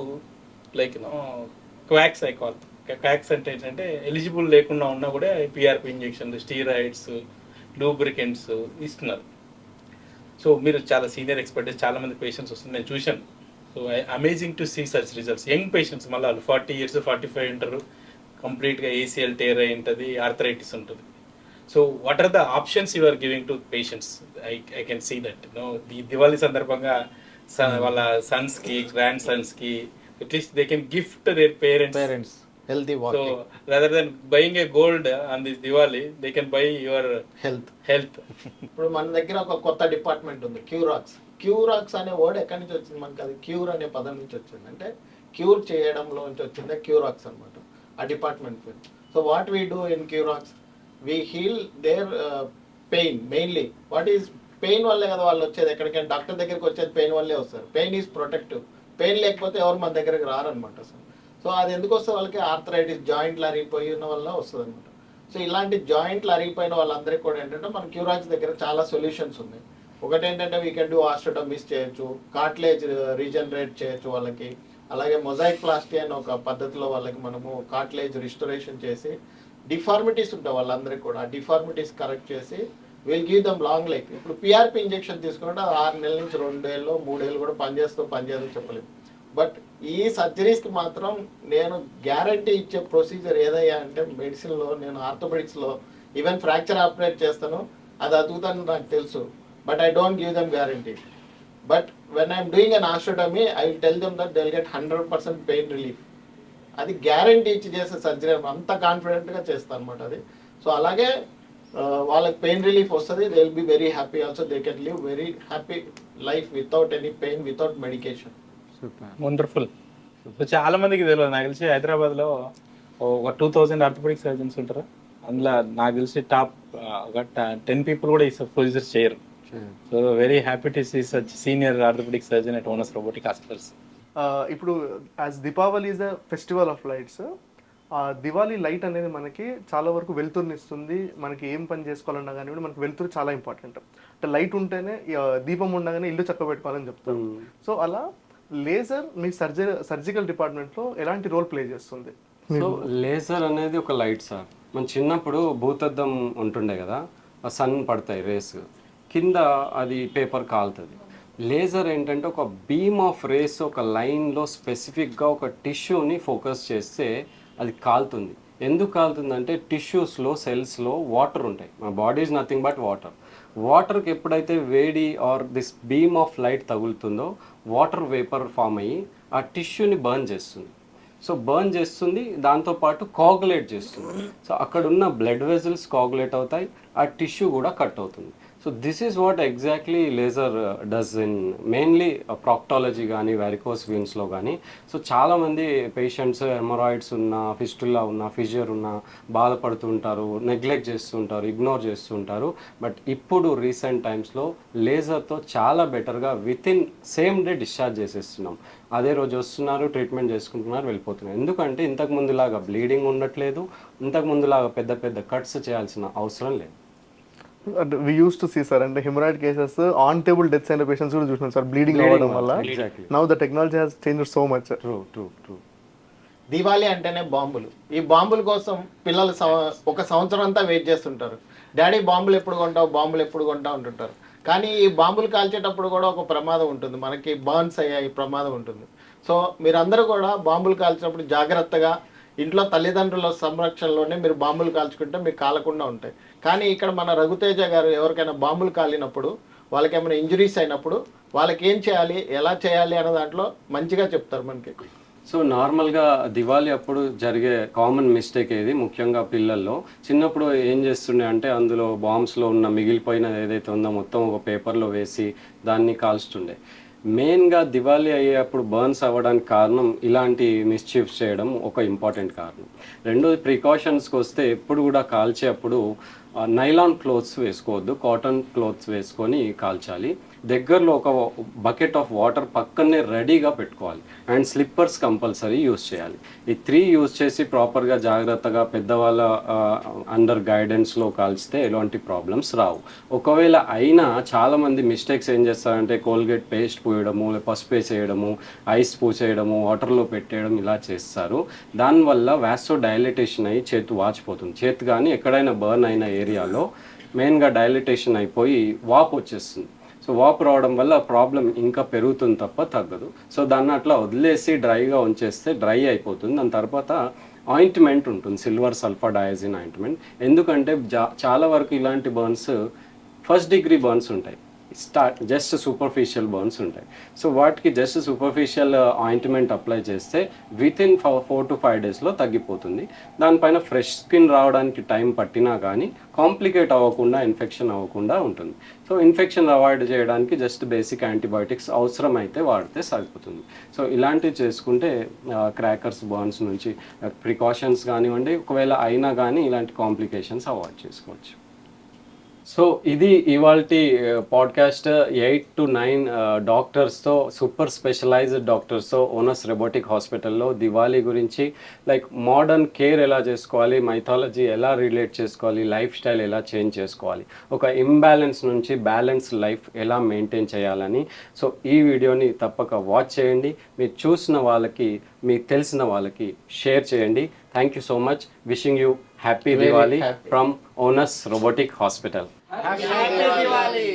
like quacks I call. Quacks అంటే ఏంటంటే ఎలిజిబుల్ లేకుండా ఉన్నా కూడా పిఆర్పి ఇంజెక్షన్లు, స్టీరాయిడ్స్, లూబ్రికెంట్స్ ఇస్తున్నారు. సో మీరు చాలా సీనియర్ ఎక్స్పర్ట్, చాలా మంది పేషెంట్స్ వస్తుంది నేను చూశాను. So amazing to see such results. Young patients మళ్ళీ వాళ్ళు 40 years 45 ఉంటారు, కంప్లీట్గా ఏసీఎల్ టేర్ అయి ఉంటుంది, ఆర్థరైటిస్ ఉంటుంది. So what are the options you are giving to patients? I can see that ఈ దివాళీ సందర్భంగా వాళ్ళ సన్స్కి, గ్రాండ్ సన్స్కి at least they can gift their parents healthy so walking, rather than buying a gold on this Diwali they can buy your health. ఇప్పుడు మన దగ్గర ఒక కొత్త డిపార్ట్మెంట్ ఉంది, క్యూరాక్స్. క్యూరాక్స్ అనే వర్డ్ ఎక్కడి నుంచి వచ్చింది మనకి? అది క్యూర్ అనే పదం నుంచి వచ్చింది, అంటే క్యూర్ చేయడంలో నుంచి వచ్చిందే క్యూరాక్స్ అనమాట ఆ డిపార్ట్మెంట్ పేరు. So what we do in Curax, we heal their pain mainly. What is pain వల్లే కదా వాళ్ళు వచ్చేది, ఎక్కడికైనా డాక్టర్ దగ్గరికి వచ్చేది పెయిన్ వల్లే వస్తారు. Pain is protective. పెయిన్ లేకపోతే ఎవరు మన దగ్గరికి రారనమాట అసలు. సో అది ఎందుకు వస్తుంది వాళ్ళకి? ఆర్థరైటిస్, జాయింట్లు అరిగిపోయి ఉన్న వల్ల వస్తుంది అనమాట. సో ఇలాంటి జాయింట్లు అరిగిపోయిన వాళ్ళందరికీ కూడా ఏంటంటే మన క్యూరాక్స్ దగ్గర చాలా సొల్యూషన్స్ ఉన్నాయి. ఒకటి ఏంటంటే వీ కెన్ డూ ఆస్టోటమీస్ చేయొచ్చు, కార్టిలేజ్ రీజనరేట్ చేయొచ్చు వాళ్ళకి. అలాగే మొజాయిక్ ప్లాస్టీ అని ఒక పద్ధతిలో వాళ్ళకి మనము కార్టిలేజ్ రిస్టోరేషన్ చేసి, డిఫార్మిటీస్ ఉంటాయి వాళ్ళందరికీ కూడా, ఆ డిఫార్మిటీస్ కరెక్ట్ చేసి will give them long life. ఇప్పుడు పిఆర్పి ఇంజెక్షన్ తీసుకుంటే 6 నెలల నుంచి 2 ఏళ్ళు 3 ఏళ్ళు కూడా పనిచేయదు చెప్పలేము. బట్ ఈ సర్జరీస్కి మాత్రం నేను గ్యారంటీ ఇచ్చే ప్రొసీజర్ ఏదయ్యా అంటే, మెడిసిన్లో నేను ఆర్థోపెడిక్స్లో ఈవెన్ ఫ్రాక్చర్ ఆపరేట్ చేస్తాను, అది అతుకుతాను నాకు తెలుసు, but I don't give them guarantee. But when I'm doing an osteotomy I will tell them that they will get 100% pain relief. అది గ్యారంటీ ఇచ్చి చేసే సర్జరీ, అంత కాన్ఫిడెంట్గా చేస్తాను అనమాట అది. సో అలాగే వాళ్ళకి పెయిన్ రిలీఫ్ వస్తుంది, they will be very happy also, they can live very happy life without any pain, without medication. Wonderful. So చాలా మందికి తెలియదు, నాకు తెలిసి హైదరాబాద్లో ఒక 2000 ఆర్థోపెడిక్ సర్జన్స్ ఉంటారు. అందులో నాకు తెలిసి టాప్ ఒక 10 people కూడా ఈ ప్రొసీజర్స్ చేయరు. So very happy to see such senior orthopedic surgeon at Onus robotic hospitals. ఇప్పుడు as Deepavali is a festival of lights, Diwali light అనేది మనకి చాలా వరకు వెలుతురుని ఇస్తుంది. మనకి ఏం పని చేసుకోవాలన్నా కానీ కూడా మనకి వెలుతురు చాలా ఇంపార్టెంట్. అంటే లైట్ ఉంటేనే, దీపం ఉండగానే ఇల్లు చక్క పెట్టుకోవాలని చెప్తారు. సో అలా లేజర్ మీ సర్జికల్ డిపార్ట్మెంట్లో ఎలాంటి రోల్ ప్లే చేస్తుంది? సో లేజర్ అనేది ఒక లైట్ సార్. మన చిన్నప్పుడు భూతద్దం ఉంటుండే కదా, ఆ సన్ పడతాయి రేస్ కింద, అది పేపర్ కాలుతుంది. లేజర్ ఏంటంటే ఒక బీమ్ ఆఫ్ రేస్ ఒక లైన్లో స్పెసిఫిక్గా ఒక టిష్యూని ఫోకస్ చేస్తే అది కాలుతుంది. ఎందుకు కాలుతుంది అంటే టిష్యూస్లో, సెల్స్లో వాటర్ ఉంటాయి. మన body is nothing but water. వాటర్కి ఎప్పుడైతే వేడి or this beam of light తగులుతుందో వాటర్ వేపర్ ఫామ్ అయ్యి ఆ టిష్యూని బర్న్ చేస్తుంది. సో బర్న్ చేస్తుంది, దాంతోపాటు కాగులేట్ చేస్తుంది. సో అక్కడ ఉన్న బ్లడ్ వెజల్స్ కాగులేట్ అవుతాయి, ఆ టిష్యూ కూడా కట్ అవుతుంది. So this is what exactly laser does in mainly ప్రాక్టాలజీ కానీ వారికోస్ వీన్స్లో కానీ. సో చాలామంది పేషెంట్స్ హెమరాయిడ్స్ ఉన్న, ఫిస్టులా ఉన్న, ఫిజియర్ ఉన్న బాధపడుతూ ఉంటారు, నెగ్లెక్ట్ చేస్తుంటారు, ఇగ్నోర్ చేస్తుంటారు. బట్ ఇప్పుడు రీసెంట్ టైమ్స్లో లేజర్తో చాలా బెటర్గా వితిన్ సేమ్ డే డిశ్చార్జ్ చేసేస్తున్నాం. అదే రోజు వస్తున్నారు, ట్రీట్మెంట్ చేసుకుంటున్నారు, వెళ్ళిపోతున్నారు. ఎందుకంటే ఇంతకు ముందులాగా బ్లీడింగ్ ఉండట్లేదు, ఇంతకు ముందులాగా పెద్ద పెద్ద కట్స్ చేయాల్సిన అవసరం లేదు. వి యూస్ టు సీ సార్, అంటే haemorrhoid cases on table deaths అయిన పేషెంట్స్ కూడా చూసినాం సార్, బ్లీడింగ్ అవ్వడం వల్ల. Now the technology has changed so much. True. Diwali అంటేనే బాంబులు. ఈ బాంబుల కోసం పిల్లలు ఒక సంవత్సరం అంతా వెయిట్ చేస్తుంటారు. డాడీ బాంబులు ఎప్పుడు కొంటావు అంటుంటారు. కానీ ఈ బాంబులు కాల్చేటప్పుడు కూడా ఒక ప్రమాదం ఉంటుంది, మనకి బర్న్స్ అయ్యాయి ప్రమాదం ఉంటుంది. సో మీరందరూ కూడా బాంబులు కాల్చినప్పుడు జాగ్రత్తగా ఇంట్లో తల్లిదండ్రుల సంరక్షణలోనే మీరు బాంబులు కాల్చుకుంటే మీకు కాలకుండా ఉంటాయి. కానీ ఇక్కడ మన రఘుతేజ గారు ఎవరికైనా బాంబులు కాలినప్పుడు, వాళ్ళకి ఏమైనా ఇంజురీస్ అయినప్పుడు వాళ్ళకి ఏం చేయాలి, ఎలా చేయాలి అనే దాంట్లో మంచిగా చెప్తారు మనకి. సో నార్మల్గా దివాళీ అప్పుడు జరిగే కామన్ మిస్టేక్ ఏది, ముఖ్యంగా పిల్లల్లో చిన్నప్పుడు ఏం చేస్తుండే అంటే అందులో బాంబ్స్లో ఉన్న మిగిలిపోయినది ఏదైతే ఉందో మొత్తం ఒక పేపర్లో వేసి దాన్ని కాల్చుతుండే. మెయిన్గా దివాళీ అయ్యేప్పుడు బర్న్స్ అవ్వడానికి కారణం ఇలాంటి మిస్చీఫ్స్ చేయడం ఒక ఇంపార్టెంట్ కారణం. రెండోది ప్రికాషన్స్కి వస్తే ఎప్పుడు కూడా కాల్చేటప్పుడు నైలాన్ క్లోత్స్ వేసుకోవద్దు, కాటన్ క్లోత్స్ వేసుకొని కాల్చాలి. దగ్గరలో ఒక బకెట్ ఆఫ్ వాటర్ పక్కనే రెడీగా పెట్టుకోవాలి. అండ్ స్లిప్పర్స్ కంపల్సరీ యూస్ చేయాలి. ఈ 3 యూస్ చేసి ప్రాపర్గా జాగ్రత్తగా పెద్దవాళ్ళ అండర్ గైడెన్స్లో కాల్చితే ఎలాంటి ప్రాబ్లమ్స్ రావు. ఒకవేళ అయినా చాలామంది మిస్టేక్స్ ఏం చేస్తారంటే కోల్గేట్ పేస్ట్ పూయడము, పసుపు వేసేయడము, ఐస్ పూసేయడము, వాటర్లో పెట్టేయడం ఇలా చేస్తారు. దానివల్ల వ్యాసో డైలటేషన్ అయ్యి చేతి వాచిపోతుంది. చేతి కానీ ఎక్కడైనా బర్న్ అయిన ఏరియాలో మెయిన్గా డైలటేషన్ అయిపోయి వాపు వచ్చేస్తుంది. సో వాపు రావడం వల్ల ప్రాబ్లం ఇంకా పెరుగుతుంది తప్ప తగ్గదు. సో దాన్ని అట్లా వదిలేసి డ్రైగా ఉంచేస్తే డ్రై అయిపోతుంది. దాని తర్వాత ఆయింట్మెంట్ ఉంటుంది, సిల్వర్ సల్ఫర్ డయాజిన్ ఆయింట్మెంట్. ఎందుకంటే చాలా వరకు ఇలాంటి బర్న్స్ ఫస్ట్ డిగ్రీ బర్న్స్ ఉంటాయి, జస్ట్ సూపర్ఫిషియల్ బర్న్స్ ఉంటాయి. సో వాటికి జస్ట్ సూపర్ఫిషియల్ ఆయింట్మెంట్ అప్లై చేస్తే వితిన్ 4 to 5 డేస్లో తగ్గిపోతుంది. దానిపైన ఫ్రెష్ స్కిన్ రావడానికి టైం పట్టినా కానీ కాంప్లికేట్ అవ్వకుండా, ఇన్ఫెక్షన్ అవ్వకుండా ఉంటుంది. సో ఇన్ఫెక్షన్ అవాయిడ్ చేయడానికి జస్ట్ బేసిక్ యాంటీబయాటిక్స్ అవసరం అయితే వాడితే సరిపోతుంది. సో ఇలాంటివి చేసుకుంటే క్రాకర్స్ బర్న్స్ నుంచి ప్రికాషన్స్ కానివ్వండి, ఒకవేళ అయినా కానీ ఇలాంటి కాంప్లికేషన్స్ అవాయిడ్ చేసుకోవచ్చు. సో ఇది ఇవాల్టి పాడ్కాస్ట్. 8 to 9 డాక్టర్స్తో, సూపర్ స్పెషలైజ్డ్ డాక్టర్స్తో ఓనస్ రోబోటిక్ హాస్పిటల్లో దివాళీ గురించి, లైక్ మోడర్న్ కేర్ ఎలా చేసుకోవాలి, మైథాలజీ ఎలా రిలేట్ చేసుకోవాలి, లైఫ్ స్టైల్ ఎలా చేంజ్ చేసుకోవాలి, ఒక ఇంబ్యాలెన్స్ నుంచి బ్యాలెన్స్ లైఫ్ ఎలా మెయింటైన్ చేయాలని. సో ఈ వీడియోని తప్పక వాచ్ చేయండి. మీరు చూసిన వాళ్ళకి, మీకు తెలిసిన వాళ్ళకి షేర్ చేయండి. Thank you so much. Wishing you happy Diwali from onus robotic hospital. Happy Diwali.